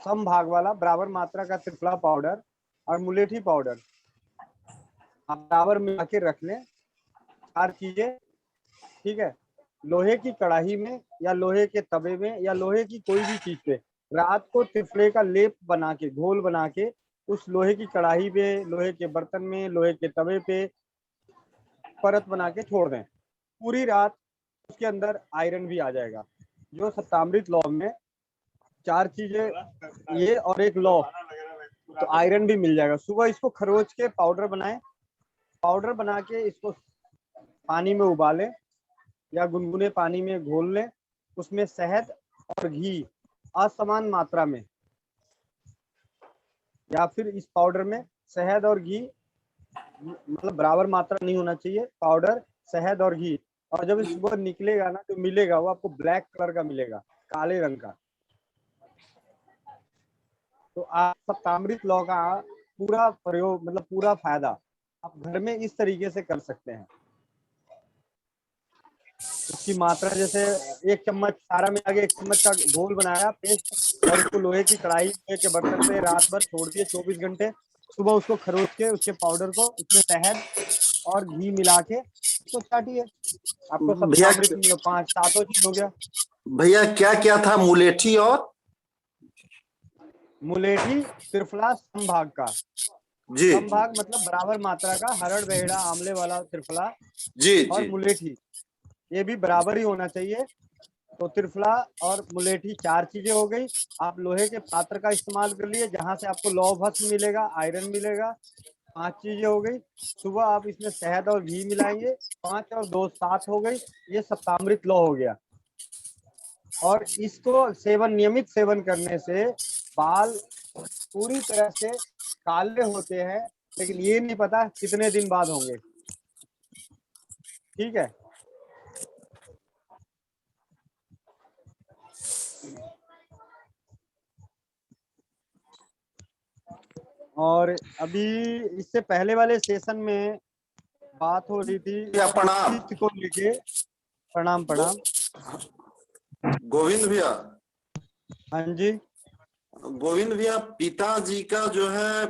सम भाग वाला बराबर मात्रा का त्रिफला पाउडर और मुलेठी पाउडर आप बराबर मिला के रख लें। 4 चीजें, ठीक है। लोहे की कढ़ाई में या लोहे के तवे में या लोहे की कोई भी चीज पे रात को त्रिफले का लेप बना के, घोल बना के उस लोहे की कढ़ाई पे, लोहे के बर्तन में, लोहे के तवे पे परत बना के छोड़ दें। पूरी रात उसके अंदर आयरन भी आ जाएगा। जो सप्तामृत लौ में 4 चीजें ये और एक लौ, तो आयरन भी मिल जाएगा। सुबह इसको खरोच के पाउडर बनाएं, पाउडर बना के इसको पानी में उबालें या गुनगुने पानी में घोल लें। उसमें शहद और घी असमान मात्रा में, या फिर इस पाउडर में शहद और घी मतलब बराबर मात्रा नहीं होना चाहिए, पाउडर, शहद और घी। और जब सुबह निकलेगा ना तो मिलेगा वो आपको ब्लैक कलर का मिलेगा, काले रंग का। तो आप सप्तामृत लौ का पूरा प्रयोग मतलब पूरा फायदा आप घर में इस तरीके से कर सकते हैं। उसकी मात्रा जैसे 1 चम्मच सारा में आगे 1 चम्मच का घोल बनाया पेस्ट और उसको लोहे की कढ़ाई के बर्तन पे रात भर छोड़ दिए 24 घंटे। सुबह उसको खरोच के उसके पाउडर को उसमें शहद और घी मिला के उसको चाटिए, आपको भैया सप्तामृत 5-7 चीज हो गया। भैया क्या क्या था? मुलेठी और मुलेठी त्रिफला संभाग का, जी संभाग मतलब बराबर मात्रा का, हरड़ बेहड़ा आंवले वाला त्रिफला जी और जी मुलेठी ये भी बराबर ही होना चाहिए। तो त्रिफला और मुलेठी 4 चीजें हो गई। आप लोहे के पात्र का इस्तेमाल कर लिए जहां से आपको लौह भस्म मिलेगा, आयरन मिलेगा। 5 चीजें हो गई। सुबह आप इसमें शहद और घी मिलाएंगे, 5 और 2 7 हो गई। ये सप्तामृत लौ हो गया। और इसको सेवन, नियमित सेवन करने से बाल पूरी तरह से काले होते हैं, लेकिन ये नहीं पता कितने दिन बाद होंगे। ठीक है। और अभी इससे पहले वाले सेशन में बात हो रही थी भैया प्रणाम। पित्त को लेके। प्रणाम प्रणाम। गोविंद भैया, हाँ जी। गोविंद भैया पिताजी का जो है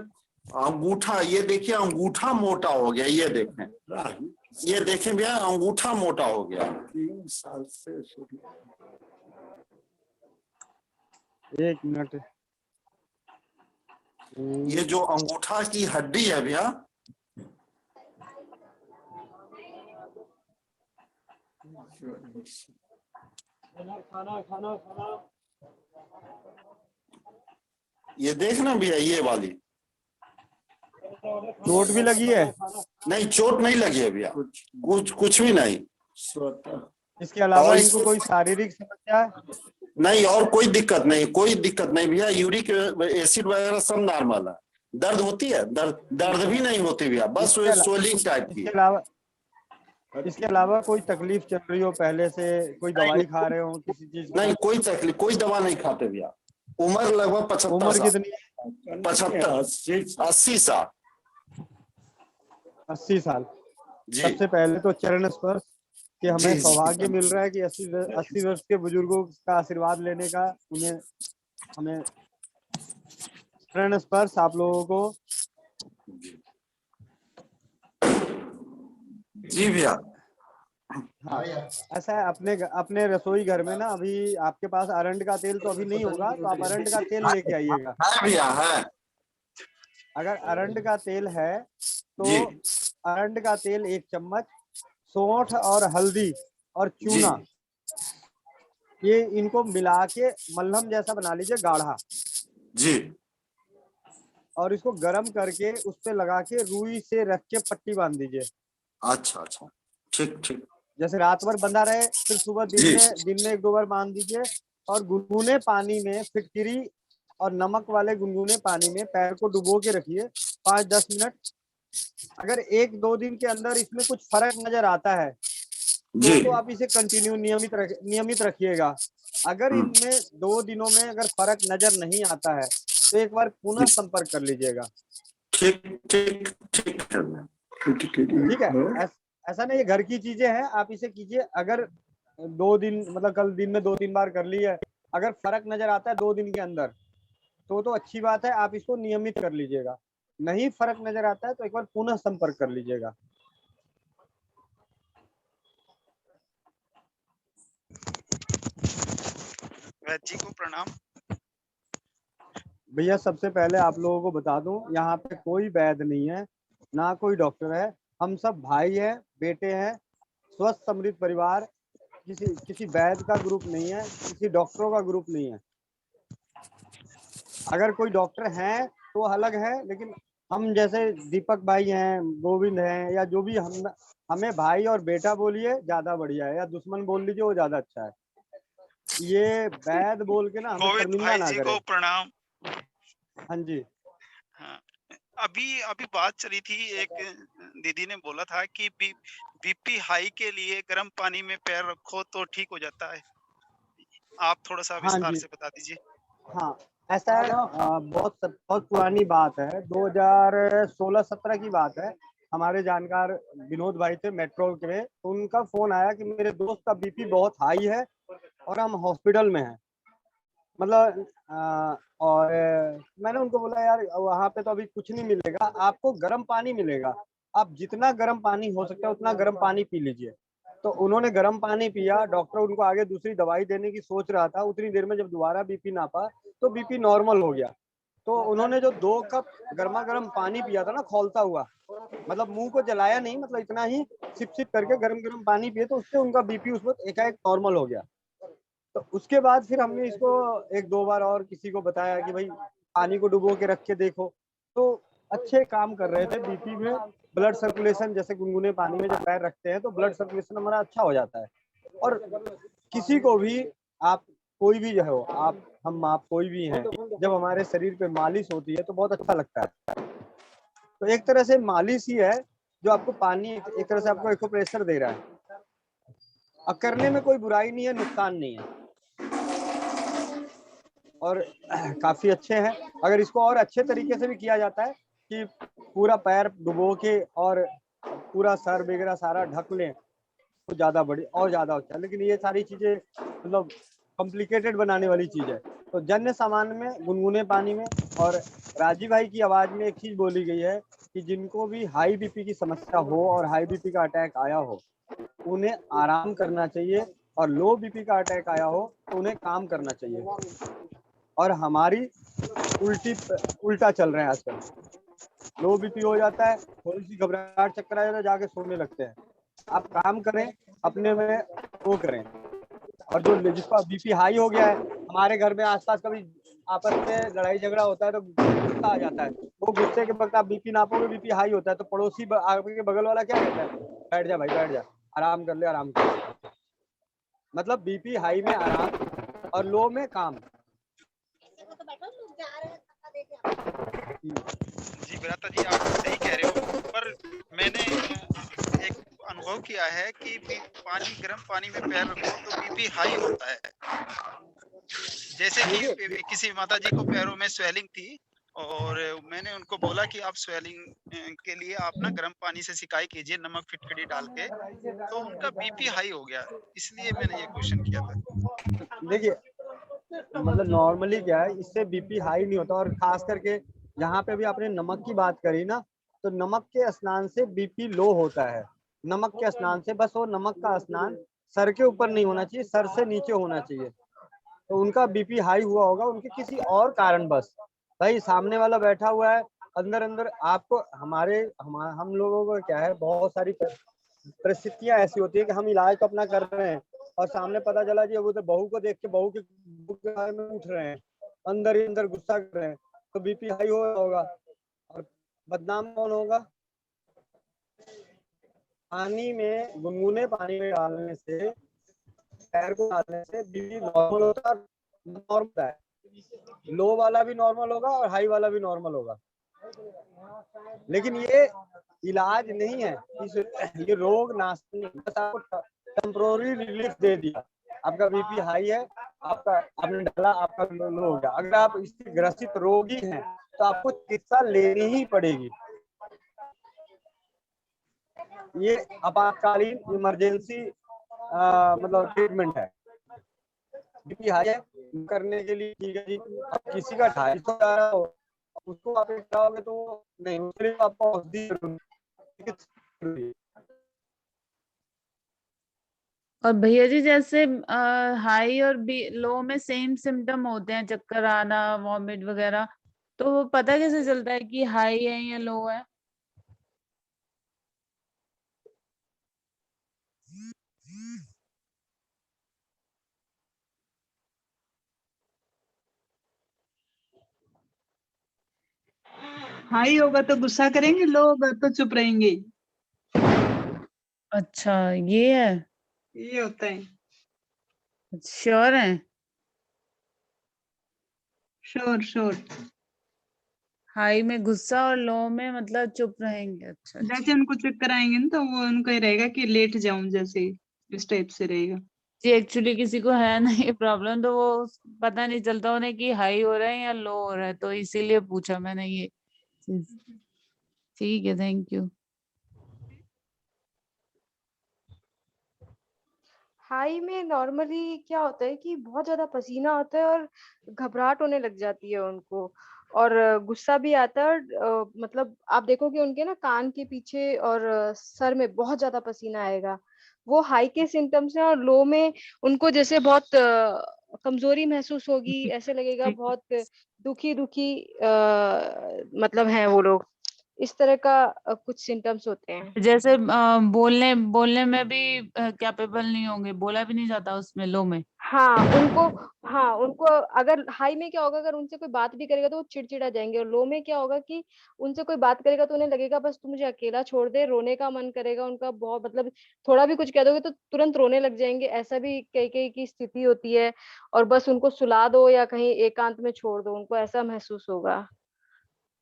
अंगूठा, ये देखिए अंगूठा मोटा हो गया, ये देखें भैया अंगूठा मोटा हो गया। 3 साल से 1 मिनट। ये जो अंगूठा की हड्डी है भैया, ये देखना भैया, ये वाली चोट भी लगी है? नहीं, चोट नहीं लगी है भैया, कुछ भी नहीं। इसके अलावा और इनको कोई शारीरिक समस्या है? नहीं, और कोई दिक्कत नहीं भैया। यूरिक एसिड वगैरह सब नॉर्मल है। दर्द होती है? दर्द भी नहीं होती भैया, बस वो स्वेलिंग टाइप की। इसके अलावा कोई तकलीफ चल रही हो पहले से, कोई दवाई खा रहे हो किसी चीज की? नहीं, कोई तकलीफ, कोई दवा नहीं खाते भैया। उम्र लगभग 75 उम्र साल। कितनी है? 75 80 साल। 80 साल। जी सबसे पहले तो चरण स्पर्श कि हमें जी। सौभाग्य मिल रहा है कि 80 वर्ष के बुजुर्गों का आशीर्वाद लेने का। हमें चरण स्पर्श आप लोगों को। जी भैया। हाँ, ऐसा है अपने रसोई घर में ना, अभी आपके पास अरंड का तेल तो अभी नहीं होगा, तो आप अरंड का तेल लेके आइएगा। है भैया, है। अगर अरंड का तेल है तो जी अरंड का तेल 1 चम्मच, सौंठ और हल्दी और चूना, ये इनको मिला के मलहम जैसा बना लीजिए, गाढ़ा। जी। और इसको गर्म करके उस पे लगा के रुई से रख के पट्टी बांध दीजिए। अच्छा, ठीक। जैसे रात भर बंधा रहे, फिर सुबह दिन में 1-2 बार बांध दीजिए। और गुनगुने पानी में फिटकिरी और नमक वाले गुनगुने पानी में पैर को डुबो के रखिए 5-10 मिनट। अगर 1-2 दिन के अंदर इसमें कुछ फर्क नजर आता है तो आप इसे कंटिन्यू नियमित रखिएगा। अगर इनमें 2 दिनों में अगर फर्क नजर नहीं आता है तो एक बार पुनः संपर्क कर लीजिएगा। ठीक है। ऐसा नहीं, ये घर की चीजें हैं, आप इसे कीजिए। अगर 2 दिन मतलब कल दिन में 2-3 बार कर ली है, अगर फर्क नजर आता है 2 दिन के अंदर तो अच्छी बात है, आप इसको नियमित कर लीजिएगा। नहीं फर्क नजर आता है तो एक बार पुनः संपर्क कर लीजिएगा। वैद्य जी को प्रणाम। भैया सबसे पहले आप लोगों को बता दूं, यहाँ पे कोई वैद्य नहीं है, ना कोई डॉक्टर है। हम सब भाई हैं, बेटे हैं, स्वस्थ समृद्ध परिवार। किसी वैद्य का ग्रुप नहीं है, किसी डॉक्टरों का ग्रुप नहीं है। अगर कोई डॉक्टर है तो अलग है, लेकिन हम जैसे दीपक भाई हैं, गोविंद हैं, या जो भी हमें भाई और बेटा बोलिए ज्यादा बढ़िया है, या दुश्मन बोल लीजिए वो ज्यादा अच्छा है। ये वैद्य बोल के ना हमें शर्मिंदा ना करें। प्रणाम। हाँ जी। हाँ, अभी बात चली थी, एक दीदी ने बोला था कि बीपी हाई के लिए गर्म पानी में पैर रखो तो ठीक हो जाता है। आप थोड़ा सा विस्तार से बता दीजिए। हाँ, ऐसा है, बहुत पुरानी बात है, 2016-17 की बात है। हमारे जानकार विनोद भाई थे मेट्रो के, उनका फोन आया कि मेरे दोस्त का बीपी बहुत हाई है और हम हॉस्पिटल में हैं। मतलब और मैंने उनको बोला यार वहाँ पे तो अभी कुछ नहीं मिलेगा, आपको गर्म पानी मिलेगा, आप जितना गर्म पानी हो सकता है उतना गर्म पानी पी लीजिए। तो उन्होंने गर्म पानी पिया। डॉक्टर उनको आगे दूसरी दवाई देने की सोच रहा था, उतनी देर में जब दोबारा बीपी नापा तो बीपी नॉर्मल हो गया। तो उन्होंने जो 2 कप गर्मा गर्म पानी पिया था ना, खौलता हुआ, मतलब मुंह को जलाया नहीं, मतलब इतना ही सिप सिप करके गर्म गर्म पानी पिए, तो उससे उनका बीपी उस वक्त एकाएक नॉर्मल हो गया। तो उसके बाद फिर हमने इसको 1-2 बार और किसी को बताया कि भाई पानी को डुबो के रख के देखो, तो अच्छे काम कर रहे थे बीपी में। ब्लड सर्कुलेशन, जैसे गुनगुने पानी में जब पैर रखते हैं तो ब्लड सर्कुलेशन हमारा अच्छा हो जाता है। और किसी को भी, आप कोई भी जो हो, आप कोई भी हैं, जब हमारे शरीर पे मालिश होती है तो बहुत अच्छा लगता है। तो एक तरह से मालिश ही है जो आपको पानी, एक तरह से आपको एक्यूप्रेशर दे रहा है। और करने में कोई बुराई नहीं है, नुकसान नहीं है, और काफी अच्छे हैं। अगर इसको और अच्छे तरीके से भी किया जाता है कि पूरा पैर डुबो के और पूरा सर वगैरह सारा ढक लें तो ज्यादा बढ़िया और ज्यादा अच्छा है। लेकिन ये सारी चीजें मतलब कॉम्प्लिकेटेड बनाने वाली चीज है। तो जन्य सामान्य में, गुनगुने पानी में, और राजीव भाई की आवाज में एक चीज बोली गई है कि जिनको भी हाई बीपी की समस्या हो और हाई बीपी का अटैक आया हो उन्हें आराम करना चाहिए, और लो बीपी का अटैक आया हो तो उन्हें काम करना चाहिए। और हमारी उल्टा चल रहे हैं आजकल। लो बीपी हो जाता है, थोड़ी सी घबराहट, चक्कर आ जाता है, जाके सोने लगते हैं। आप काम करें, अपने में वो करें। और जो जिसका बीपी हाई हो गया है, हमारे घर में आसपास कभी आपस में लड़ाई झगड़ा होता है तो गुस्सा आ जाता है, वो गुस्से के वक्त आप बीपी नापोगे, बीपी हाई होता है, तो पड़ोसी आपके बगल वाला क्या कहता है, बैठ जा भाई बैठ जा, आराम कर ले आराम कर ले। मतलब बीपी हाई में आराम और लो में काम। जी विराता जी, आप सही कह रहे हो, पर मैंने एक अनुभव किया है कि गर्म पानी में पैर रखो तो बीपी हाई होता है। जैसे कि किसी माता जी को पैरों में स्वेलिंग थी और मैंने उनको बोला कि आप स्वेलिंग के लिए आप ना गर्म पानी से सिकाई कीजिए नमक फिटकड़ी डाल के, तो उनका बीपी हाई हो गया, इसलिए मैंने ये क्वेश्चन किया था। देखिए मतलब नॉर्मली क्या है, इससे बीपी हाई नहीं होता। और खास करके जहाँ पे भी आपने नमक की बात करी ना, तो नमक के स्नान से बीपी लो होता है। नमक के स्नान से, बस वो नमक का स्नान सर के ऊपर नहीं होना चाहिए, सर से नीचे होना चाहिए। तो उनका बीपी हाई हुआ होगा उनके किसी और कारण बस। भाई सामने वाला बैठा हुआ है, अंदर अंदर आपको हम लोगों को क्या है, बहुत सारी परिस्थितियां ऐसी होती है कि हम इलाज तो अपना कर रहे हैं और सामने पता चला जी वो तो बहू को देख के बहू के बारे में उठ रहे हैं, अंदर ही अंदर गुस्सा कर रहे हैं, तो बीपी हाई होगा। और बदनाम कौन होगा? पानी में, गुनगुने पानी में डालने से, पैर को डालने से बीपी नॉर्मल होता है। नॉर्मल है, लो वाला भी नॉर्मल होगा और हाई वाला भी नॉर्मल होगा। लेकिन ये इलाज नहीं है, ये रोग नाशक नहीं, बस आपको टेम्पोररी रिलीफ दे दिया। आपका बीपी हाई है, आपने डाला, आपका लो हो गया। अगर आप इससे ग्रसित रोगी हैं तो आपको चिकित्सा लेनी ही पड़ेगी। ये आपातकालीन इमरजेंसी मतलब ट्रीटमेंट है। बीपी हाई है करने के लिए ठीक है जी, किसी का 250 जा रहा हो उसको आप कराओगे तो नहीं, उसके लिए आपको औषधि जरूरी है। और भैया जी जैसे हाई और लो में सेम सिम्टम होते हैं, चक्कर आना, वॉमिट वगैरह, तो वो पता कैसे चलता है कि हाई है या लो है? हाई होगा तो गुस्सा करेंगे, लो होगा तो चुप रहेंगे। अच्छा ये है, ये होता है। श्योर है? Sure sure. हाई में गुस्सा और लो में मतलब चुप रहेंगे। अच्छा जैसे उनको चक्कर आएंगे ना तो वो उनको ये रहेगा कि लेट जाऊं, जैसे इस टाइप से रहेगा। जी एक्चुअली किसी को है ना ये प्रॉब्लम, तो वो पता नहीं चलता उन्हें कि हाई हो रहा है या लो हो रहा है, तो इसीलिए पूछा मैंने ये चीज। ठीक है, थैंक यू। हाई में नॉर्मली क्या होता है कि बहुत ज्यादा पसीना आता है और घबराहट होने लग जाती है उनको, और गुस्सा भी आता है। और मतलब आप देखोगे उनके ना कान के पीछे और सर में बहुत ज्यादा पसीना आएगा। वो हाई के सिम्टम्स हैं। और लो में उनको जैसे बहुत कमजोरी महसूस होगी, ऐसे लगेगा बहुत दुखी दुखी मतलब है वो लोग। इस तरह का कुछ सिम्टम्स होते हैं। जैसे बोलने बोलने में भी कैपेबल नहीं होंगे, बोला भी नहीं जाता उसमें, लो में। हाँ उनको अगर हाई में क्या होगा, अगर उनसे कोई बात भी करेगा तो वो चिड़चिड़ा जाएंगे। और लो में क्या होगा कि उनसे कोई बात करेगा तो उन्हें लगेगा बस तू मुझे अकेला छोड़ दे, रोने का मन करेगा उनका बहुत, मतलब थोड़ा भी कुछ कह दोगे तो तुरंत रोने लग जाएंगे। ऐसा भी कई कई की स्थिति होती है। और बस उनको सुला दो या कहीं एकांत में छोड़ दो, उनको ऐसा महसूस होगा।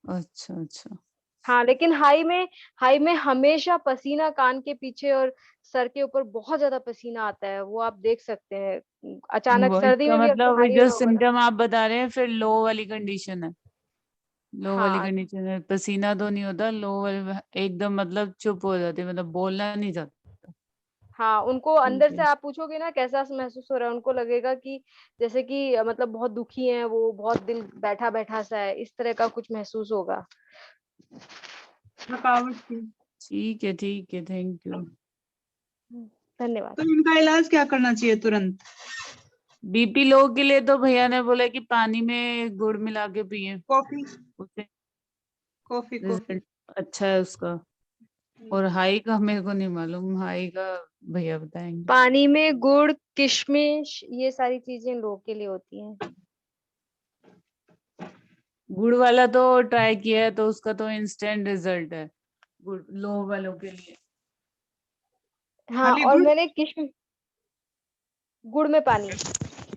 अच्छा अच्छा। हाँ लेकिन हाई में हमेशा पसीना कान के पीछे और सर के ऊपर बहुत ज्यादा पसीना आता है, वो आप देख सकते हैं। अचानक वो सर्दी इसका में भी आपको मतलब हाई जो होगा ना। सिम्टम आप बता रहे हैं फिर लो वाली कंडीशन है। लो वाली हाँ कंडीशन है, पसीना तो नहीं होता, लो वाली एकदम मतलब चुप हो जाती है, मतलब बोलना नहीं जाता। हाँ, उनको अंदर ठीक से है। आप पूछोगे ना कैसा महसूस हो रहा है, उनको लगेगा कि जैसे कि मतलब बहुत दुखी हैं वो, बहुत दिल बैठा बैठा सा है, इस तरह का कुछ महसूस होगा। थकावट थी। ठीक है, थैंक यू। धन्यवाद। तो इनका इलाज क्या करना चाहिए तुरंत? बीपी लो के लिए तो भैया ने बोला कि पानी में गुड़ मिला के पिए, कॉफी उससे कॉफी रिजल्ट अच्छा है उसका। और हाई का मेरे को नहीं मालूम, हाई का भैया बताएंगे। पानी में गुड़, किशमिश, ये सारी चीजें लोग के लिए होती हैं। गुड़ वाला तो ट्राई किया है तो उसका तो इंस्टेंट रिजल्ट है गुड़ लो वालों के लिए। हाँ, खाली और गुड़? मैंने किशमिश, गुड़ में पानी।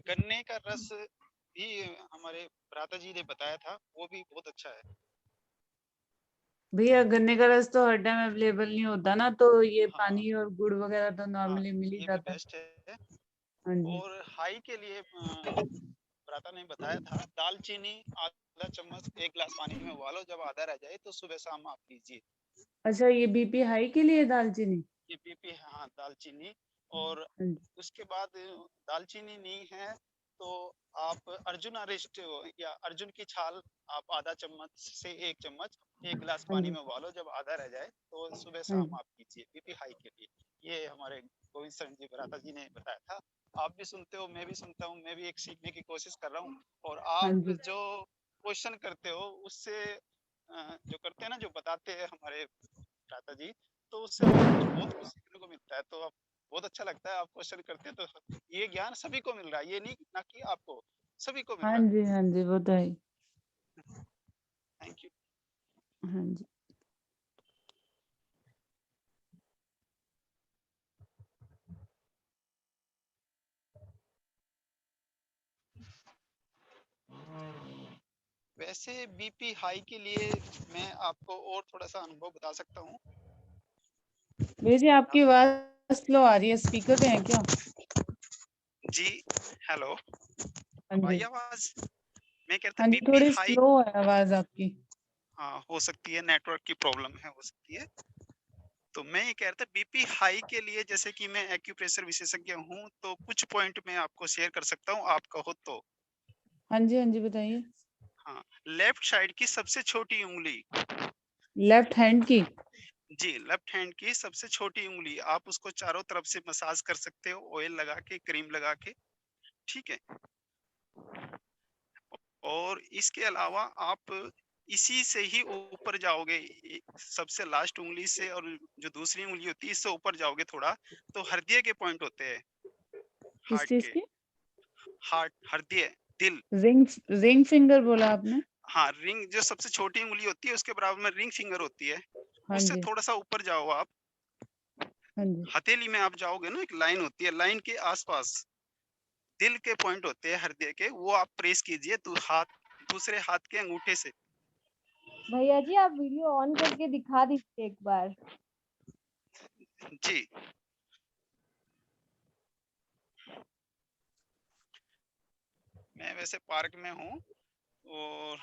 गन्ने का रस भी हमारे भ्राता जी ने बताया था, वो भी बहुत अच्छा है। भैया गन्ने का रस तो हर टाइम अवेलेबल नहीं होता ना, तो ये हाँ पानी और गुड़ वगैरह तो हाँ, नॉर्मली मिल ही ये भी जाता है। बेस्ट है। हाँ जी। और हाई के लिए भ्राता ने बताया था दालचीनी आधा चम्मच 1 गिलास पानी में उबालो, जब आधा रह जाए तो सुबह शाम आप लीजिए। अच्छा, ये बीपी हाई के लिए दालचीनी? ये बीपी, हाँ, दालचीनी। और हाँ जी। उसके बाद दालचीनी नहीं है तो आप अर्जुन अरिष्ट या अर्जुन की छाल आप आधा चम्मच से 1 चम्मच 1 गिलास हाँ पानी जी। में उबालो, जब आधा रह जाए तो सुबह हाँ शाम जी। आप कीजिए बीपी हाई के लिए। ये हमारे गोविंद शरण जी भ्राता जी ने बताया था। आप भी सुनते हो, मैं भी सुनता हूँ, मैं भी एक सीखने की कोशिश कर रहा हूँ। और हाँ आप जी। जो क्वेश्चन करते हो उससे जो करते हैं ना, जो बताते हैं हमारे भ्राता जी, तो उससे बहुत कुछ सीखने को मिलता है। तो आप बहुत अच्छा लगता है, आप क्वेश्चन करते हैं तो ये ज्ञान सभी को मिल रहा है, ये नहीं ना कि आपको, सभी को मिल हाँ रहा है। जी। हाँ जी, वो तो है। Thank you. हाँ जी। वैसे बीपी हाई के लिए मैं आपको और थोड़ा सा अनुभव बता सकता हूँ। भैया जी आपकी आवाज स्लो आ रही है, स्पीकर पे है क्या? जी, हेलो, हाँ अब आई जी। आवाज? मैं कहता हाँ जी, बीपी थोड़ी हाई, स्लो है आवाज आपकी। हाँ, हो सकती है नेटवर्क की प्रॉब्लम है, हो सकती है। तो मैं ये कह रहा था बीपी हाई के लिए, जैसे कि मैं एक्यूप्रेशर विशेषज्ञ हूँ, तो कुछ पॉइंट मैं आपको शेयर कर सकता हूँ, आप कहो तो। हाँ जी। हाँ जी, बताइए। हाँ, लेफ्ट साइड की सबसे छोटी उंगली, लेफ्ट हैंड की? जी, लेफ्ट हैंड की सबसे छोटी उंगली, आप उसको चारों तरफ से मसाज कर सकते हो, ऑयल लगा के, क्रीम लगा के, ठीक है। और इसके अलावा आप इसी से ही ऊपर जाओगे, सबसे लास्ट उंगली से, और जो दूसरी उंगली होती है इससे ऊपर जाओगे थोड़ा, तो हृदय के पॉइंट होते हैं, किस हार्ट चीज के, की? हार्ट, हृदय, दिल। रिंग फिंगर बोला आपने? हाँ, रिंग, जो सबसे छोटी उंगली होती है उसके बराबर में रिंग फिंगर होती है, हाँ उससे जी। थोड़ा सा ऊपर जाओ आप, हाँ जी। हथेली में आप जाओगे ना, एक लाइन होती है, लाइन के आसपास दिल के पॉइंट होते हैं, हृदय के, वो आप प्रेस कीजिए दूसरे हाथ के अंगूठे से। भैया जी आप वीडियो ऑन करके दिखा दीजिए एक बार। जी, मैं वैसे पार्क में हूँ, और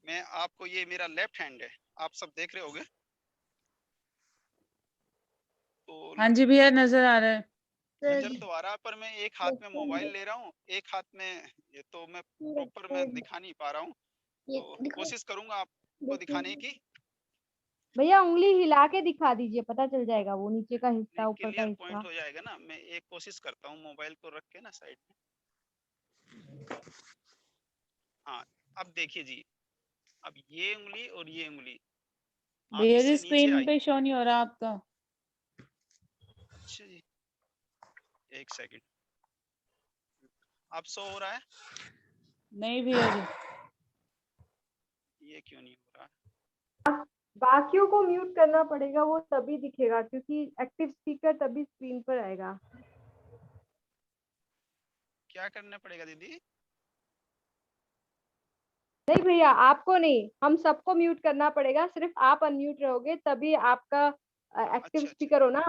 मैं आपको, ये मेरा लेफ्ट हैंड है, आप सब देख रहे होगे तो। हाँ जी भैया, नजर आ रहा है। नजर तो आ रहा है, पर मैं एक हाथ में मोबाइल ले रहा हूँ, एक हाथ में, ये तो मैं प्रॉपर मैं दिखा नहीं पा रहा हूँ, तो कोशिश करूंगा आपको दिखाने की। भैया उंगली हिला के दिखा दीजिए, पता चल जाएगा वो नीचे का हिस्सा नहीं, ऊपर का क्लियर हिस्सा। पॉइंट हो जाएगा ना, मैं एक कोशिश करता हूँ मोबाइल को रख के ना साइड में। हाँ, अब देखिए जी, अब ये उंगली और ये उंगली, आप भैया जी इससे नीचे स्क्रीन आई। पे शो नहीं हो रहा आपका। अच्छा जी, एक सेकंड, अब शो हो रहा है? नहीं भैया जी। ये क्यों नहीं हो रहा? बाकियों को म्यूट करना पड़ेगा, वो तभी दिखेगा, क्योंकि एक्टिव स्पीकर तभी स्क्रीन पर आएगा। क्या करना पड़ेगा दीदी? नहीं भैया, आपको नहीं, हम सबको म्यूट करना पड़ेगा, सिर्फ आप अनम्यूट रहोगे तभी आपका एक्टिव अच्छा अच्छा, स्पीकर हो ना।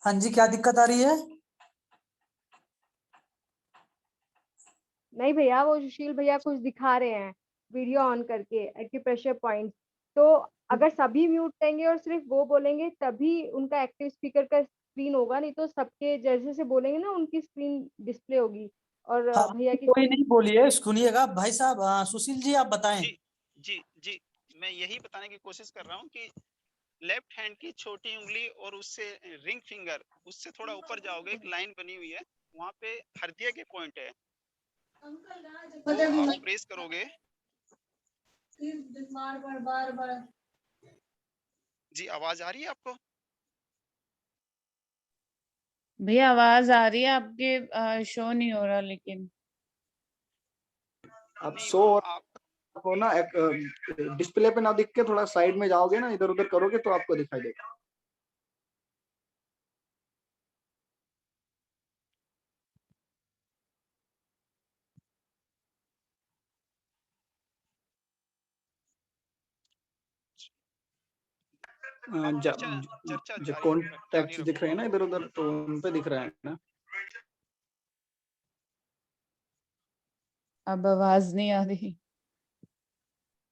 हाँ जी, क्या दिक्कत आ रही है? नहीं भैया, वो सुशील भैया कुछ दिखा रहे हैं वीडियो ऑन करके एक्यूप्रेशर पॉइंट। तो अगर सभी म्यूट रहेंगे और सिर्फ वो बोलेंगे तभी उनका एक्टिव स्पीकर का स्क्रीन होगा, नहीं तो सबके जैसे से बोलेंगे ना उनकी स्क्रीन डिस्प्ले होगी। और हाँ, भैया की कोई नहीं बोलिए, सुनिएगा भाई साहब। सुशील जी आप बताएं। जी मैं यही बताने की कोशिश कर रहा हूँ कि लेफ्ट हैंड की छोटी उंगली और उससे रिंग फिंगर, उससे थोड़ा ऊपर जाओगे, एक लाइन बनी हुई है, वहां पे हृदय के पॉइंट है, तो आप प्रेस करोगे। जी आवाज आ रही है आपको? भैया आवाज आ रही है आपके, शो नहीं हो रहा लेकिन। आप शो आपको ना एक डिस्प्ले पे ना दिख के थोड़ा साइड में जाओगे ना, इधर उधर करोगे तो आपको दिखाई देगा। जो कॉन्टैक्ट दिख रहे हैं ना इधर उधर, तो उन पे दिख रहा है ना। अब आवाज नहीं आ रही।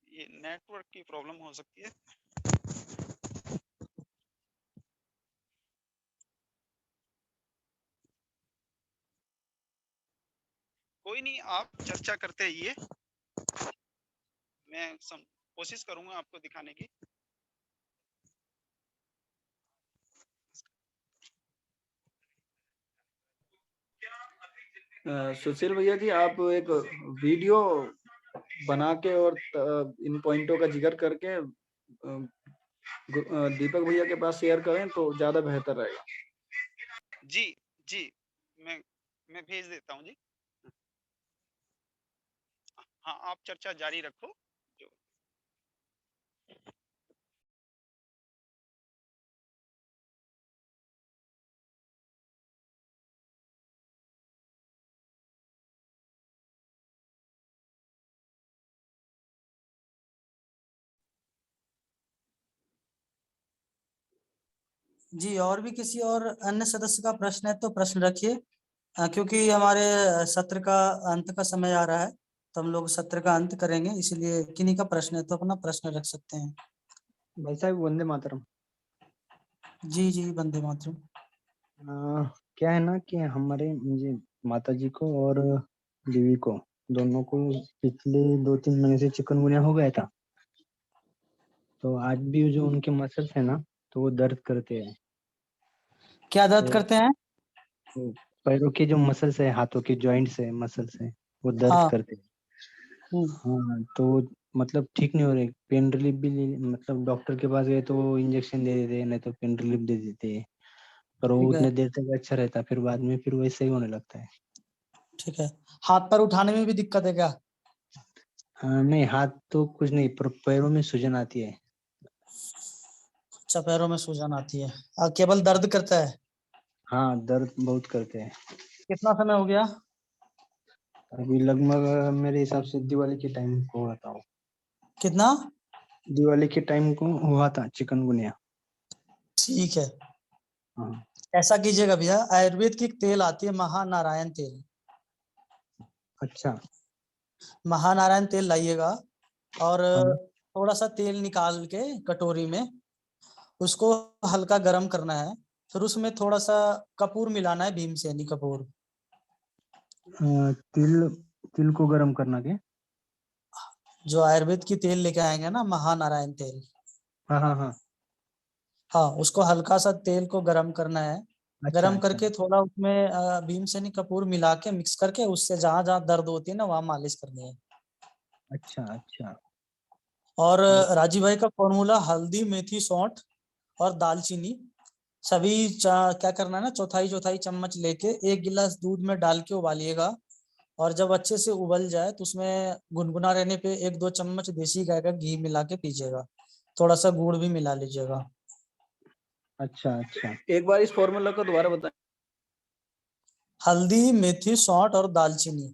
ये नेटवर्क की प्रॉब्लम हो सकती है। कोई नहीं, आप चर्चा करते रहिए, मैं कोशिश करूंगा आपको दिखाने की। सुशील भैया जी, आप एक वीडियो बना के और इन पॉइंटों का जिक्र करके दीपक भैया के पास शेयर करें तो ज्यादा बेहतर रहेगा। जी मैं भेज देता हूँ जी। हाँ, आप चर्चा जारी रखो। जी, और भी किसी और अन्य सदस्य का प्रश्न है तो प्रश्न रखिए, क्योंकि हमारे सत्र का अंत का समय आ रहा है, तो हम लोग सत्र का अंत करेंगे, इसलिए किन्हीं का प्रश्न है तो अपना प्रश्न रख सकते हैं। भाई साहब वंदे मातरम। जी वंदे मातरम। क्या है ना कि हमारे मुझे माता जी को और बीवी को दोनों को पिछले 2-3 महीने से चिकनगुनिया हो गया था। तो आज भी जो उनके मसल्स है ना, तो वो दर्द करते हैं। क्या दर्द तो करते हैं? तो पैरों के जो मसल्स है, हाथों के जॉइंट्स है, मसल्स है, वो दर्द करते हैं। हाँ, तो मतलब ठीक नहीं हो रहे। पेन रिलीफ भी मतलब डॉक्टर के पास गए तो इंजेक्शन दे देते, नहीं तो पेन रिलीफ दे देते, पर वो ठीक है, उतने देर तक अच्छा रहता, फिर बाद में फिर वैसे ही होने लगता है। ठीक है। हाथ पर उठाने में भी दिक्कत है क्या? हाँ नहीं, हाथ तो कुछ नहीं, पर पैरों में सूजन आती है। अच्छा, पैरों में सूजन आती है, केवल दर्द करता है? हाँ, दर्द बहुत करते हैं। कितना समय हो गया? अभी लगभग मेरे हिसाब से दिवाली के टाइम को हुआ था। कितना? दिवाली के टाइम को हुआ था चिकनगुनिया। ठीक है। हाँ। ऐसा कीजिएगा भैया, आयुर्वेद की एक तेल आती है, महानारायण तेल। अच्छा। महानारायण तेल लाइएगा और थोड़ा सा तेल निकाल के कटोरी में उसको हल्का गरम करना है, फिर उसमें थोड़ा सा कपूर मिलाना है, भीमसेनी कपूर। तिल को गरम करना के? जो आयुर्वेद की तेल लेके आएंगे ना, महानारायण तेल, हाँ, उसको हल्का सा तेल को गरम करना है। अच्छा, गरम अच्छा। करके थोड़ा उसमें भीमसेनी कपूर मिला के मिक्स करके उससे जहां जहां दर्द होती है ना वहां मालिश करनी है। अच्छा, अच्छा। और राजीव भाई का फॉर्मूला, हल्दी, मेथी, सौंठ और दालचीनी सभी क्या करना है ना, चौथाई चौथाई चम्मच लेके 1 गिलास दूध में डाल के उबालिएगा, और जब अच्छे से उबल जाए तो उसमें गुनगुना रहने पे 1-2 चम्मच देसी गाय का घी मिला के पीजिएगा, थोड़ा सा गुड़ भी मिला लीजिएगा। अच्छा, अच्छा। एक बार इस फॉर्मूला को दोबारा बताएं। हल्दी, मेथी, सौंठ और दालचीनी।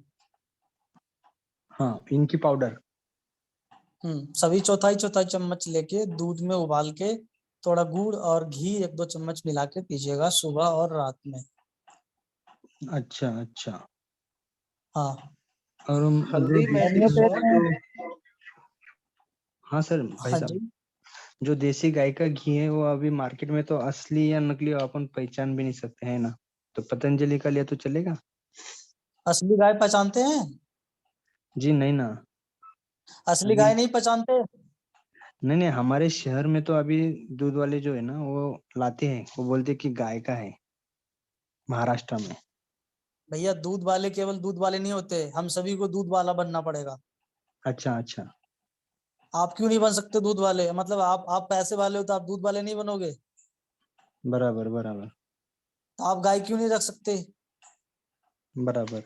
हाँ, इनकी पाउडर। सभी चौथाई चौथाई चम्मच लेके दूध में उबाल के थोड़ा गुड़ और घी 1-2 चम्मच मिला के पीजिएगा सुबह और रात में। अच्छा, अच्छा। हाँ, और हल्दी जो मेहंदी देसी होम्योपैथ सौंठ में, जो हाँ सर भाई हाँ साहब, जी, जो देसी गाय का घी है वो अभी मार्केट में तो असली या नकली अपन पहचान भी नहीं सकते हैं ना, तो पतंजलि का लिया तो चलेगा? असली गाय पहचानते हैं? जी नहीं ना, असली अभी गाय नहीं पहचानते? नहीं नहीं, हमारे शहर में तो अभी दूध वाले जो है ना वो लाते हैं, वो बोलते हैं कि गाय का है, महाराष्ट्र में। भैया दूध वाले केवल दूध वाले नहीं होते, हम सभी को दूध वाला बनना पड़ेगा। अच्छा अच्छा। आप क्यों नहीं बन सकते दूध वाले? मतलब आप पैसे वाले हो तो आप दूध वाले नहीं बनोगे? बराबर बराबर तो आप गाय क्यों नहीं रख सकते? बराबर।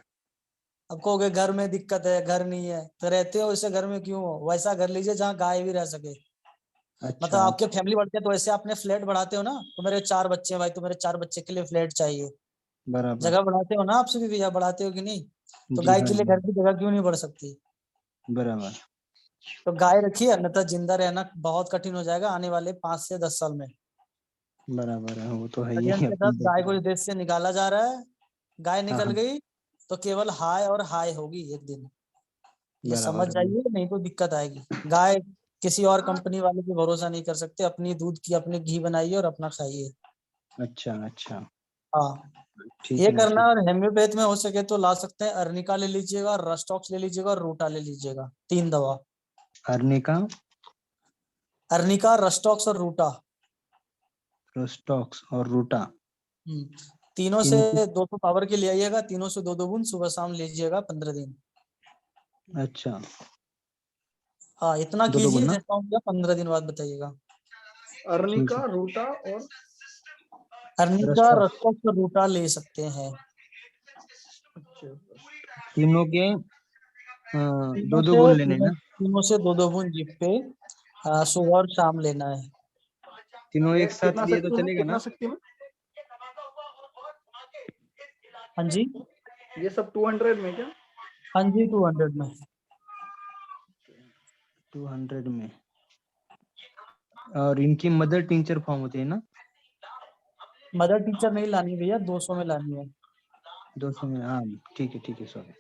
अब कहोगे घर में दिक्कत है, घर नहीं है, तो रहते हो वैसे घर में क्यों हो? वैसा घर लीजिए जहाँ गाय भी रह सके। मतलब अच्छा आपके फैमिली बढ़ती है तो वैसे आपने फ्लैट बढ़ाते हो ना, तो मेरे 4 बच्चे हैं भाई, तो मेरे 4 बच्चे के लिए फ्लैट चाहिए, बराबर। जगह बढ़ाते हो ना आप सभी भैया, बढ़ाते हो कि नहीं? तो जी गाय हाँ के लिए जी घर की जगह क्यों नहीं बढ़ सकती? बराबर तो गाय रखिए, अन्यथा जिंदा रहना बहुत कठिन हो जाएगा आने वाले 5 से 10 साल में। बराबर है, वो तो है ही षड्यंत्र है, के अपन तहत देख गाय रहे को हैं। इस देश से निकाला जा रहा है। गाय हाँ निकल हाँ गई तो केवल हाय और हाय होगी एक दिन, ये समझ बराबर है। जाइए, नहीं तो दिक्कत आएगी। गाय किसी और कंपनी वाले पे भरोसा नहीं कर सकते, अपनी दूध की अपने घी बनाइए और अपना खाइए। अच्छा अच्छा, हाँ, ठीक ये है ना, करना। ठीक। और हेम्योपैथ में हो सके तो ला सकते हैं, अर्निका ले लीजिएगा, रस्टॉक्स ले लीजिएगा और रूटा ले लीजिएगा, 3 दवा। अर्निका, अर्निका, रस्टॉक्स और रूटा। रोस्टॉक्स और रूटा, तीनों से इनकी। 200 पावर के ले आइएगा, तीनों से 2-2 बूंद सुबह शाम लीजिएगा 15 दिन। अच्छा, हाँ, इतना दो दो कीजिए, बनना। जैसा होगा 15 दिन बाद बताइएगा। ठीक अर्निका है। रूटा और अर्निका, रोस्टॉक्स, रस्टॉक्स और रूटा ले सकते हैं। अच्छा तीनों के तीनों दो दो से गुण लेने हैं तीनों ना? तीनों से 2-2 बूंद जीभ पे सुबह और शाम लेना है। तीनों ये एक साथ कितना लिए तो शक्ति में, चलेगा कितना ना? शक्ति में? हाँ जी, ये सब 200 में क्या? हाँ जी, 200 में। 200 में। और इनकी मदर टिंचर फॉर्म होती है ना? मदर टीचर नहीं लानी भैया, 200 में लानी है। 200 में, हाँ ठीक है सॉरी,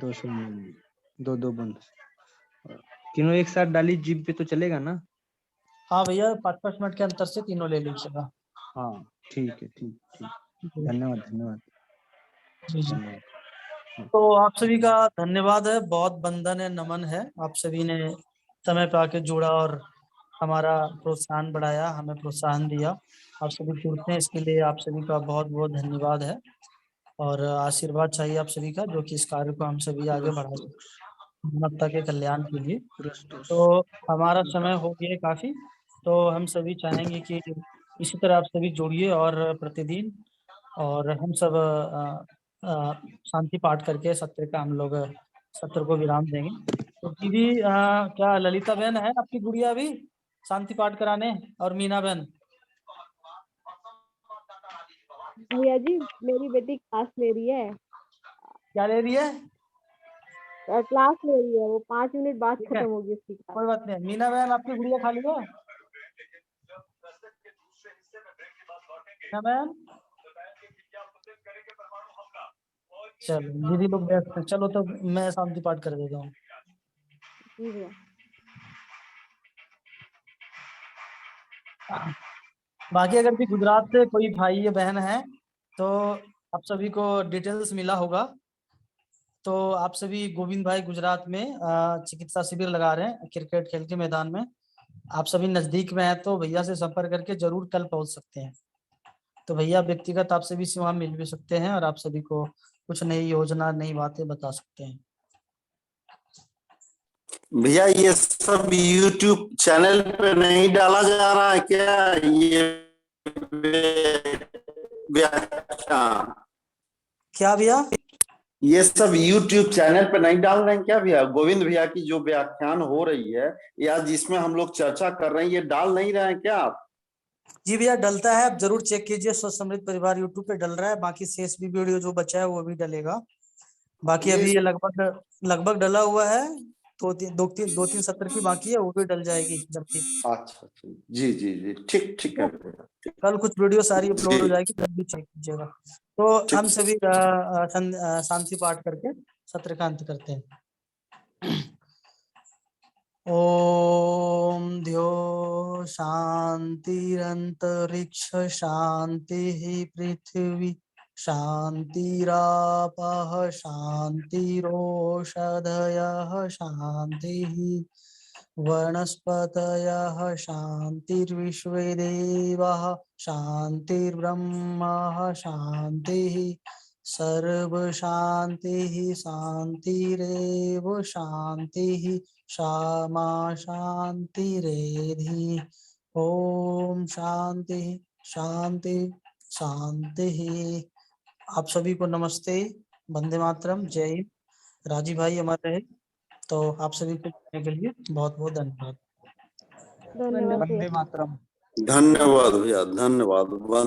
200 में दो दो बूंद। तीनों एक साथ डाली जीभ पे तो चलेगा ना? हाँ भैया, 5-5 मिनट के अंतर से तीनों ले लीजिएगा। हाँ ठीक है, ठीक ठीक। जी धन्यवाद धन्यवाद जी। धन्यवाद। तो आप सभी का धन्यवाद है, बहुत बंधन है, नमन है, आप सभी ने समय पे आके जुड़ा और हमारा प्रोत्साहन बढ़ाया, हमें प्रोत्साहन दिया। आप सभी जुड़ते हैं, इसके लिए आप सभी का बहुत बहुत धन्यवाद है। और आशीर्वाद चाहिए आप सभी का, जो कि इस कार्य को हम सभी आगे बढ़ा सकें मानवता के कल्याण के लिए। तो हमारा समय हो गया है काफी, तो हम सभी चाहेंगे कि इसी तरह आप सभी जुड़िए और प्रतिदिन, और हम सब शांति पाठ करके सत्र का हम लोग सत्र को विराम देंगे। तो दीदी, क्या ललिता बहन है आपकी गुड़िया भी शांति पाठ कराने, और मीना बहन? भैया जी, मेरी बेटी क्लास ले रही है। क्या ले रही है? क्लास ले रही है, वो 5 मिनट बाद ठीक है, खत्म होगी उसकी क्लास। कोई बात नहीं। मीना बहन, आपकी गुड़िया खाली है? मीना बहन, चलो दीदी लोग व्यस्त हैं, चलो तो मैं शांति पाठ कर देता हूँ। जी भैया। बाकी अगर भी गुजरात से कोई भाई या बहन है तो आप सभी को डिटेल्स मिला होगा। तो आप सभी, गोविंद भाई गुजरात में चिकित्सा शिविर लगा रहे हैं क्रिकेट खेल के मैदान में। आप सभी नजदीक में है तो भैया से संपर्क करके जरूर कल पहुंच सकते हैं। तो भैया व्यक्तिगत आप सभी से वहां मिल भी सकते हैं और आप सभी को कुछ नई योजना, नई बातें बता सकते हैं। भैया ये सब YouTube चैनल पे नहीं डाला जा रहा है क्या, ये व्याख्यान? क्या भैया? ये सब YouTube चैनल पे नहीं डाल रहे हैं क्या भैया? गोविंद भैया की जो व्याख्यान हो रही है या जिसमें हम लोग चर्चा कर रहे हैं, ये डाल नहीं रहे हैं क्या आप? जी भैया, डलता है, आप जरूर चेक कीजिए। स्वस्थ समृद्ध परिवार यूट्यूब पे डल रहा है, बाकी शेष भी वीडियो जो बचा है वो भी डलेगा। बाकी ये अभी ये लगभग लगभग डला हुआ है, तो दो तीन सत्र की बाकी है, वो भी डल जाएगी जल्दी। अच्छा जी जी जी, ठीक ठीक है भैया, कल कुछ वीडियो सारी अपलोड हो जी जाएगी, तब भी चेक कीजिएगा। तो हम ठीक। सभी शांति पाठ करके सत्र का अंत करते हैं। ओम ध्यो शांतिरंतरिक्ष शांतिः पृथ्वी शांतिरापः शांतिरोषधयः शांतिः वनस्पतयः शांतिर्विश्वे देवाः शांतिर्ब्रह्म शांतिः सर्व शांतिः शांतिरेव शांतिः क्षमा शांतिरेधि। ओम शांति शांति शांति। आप सभी को नमस्ते, वंदे मातरम, जय हिंद। राजीव भाई हमारे रहे, तो आप सभी को के लिए बहुत बहुत धन्यवाद। धन्यवाद भैया। वंदे मातरम। धन्यवाद भैया, धन्यवाद।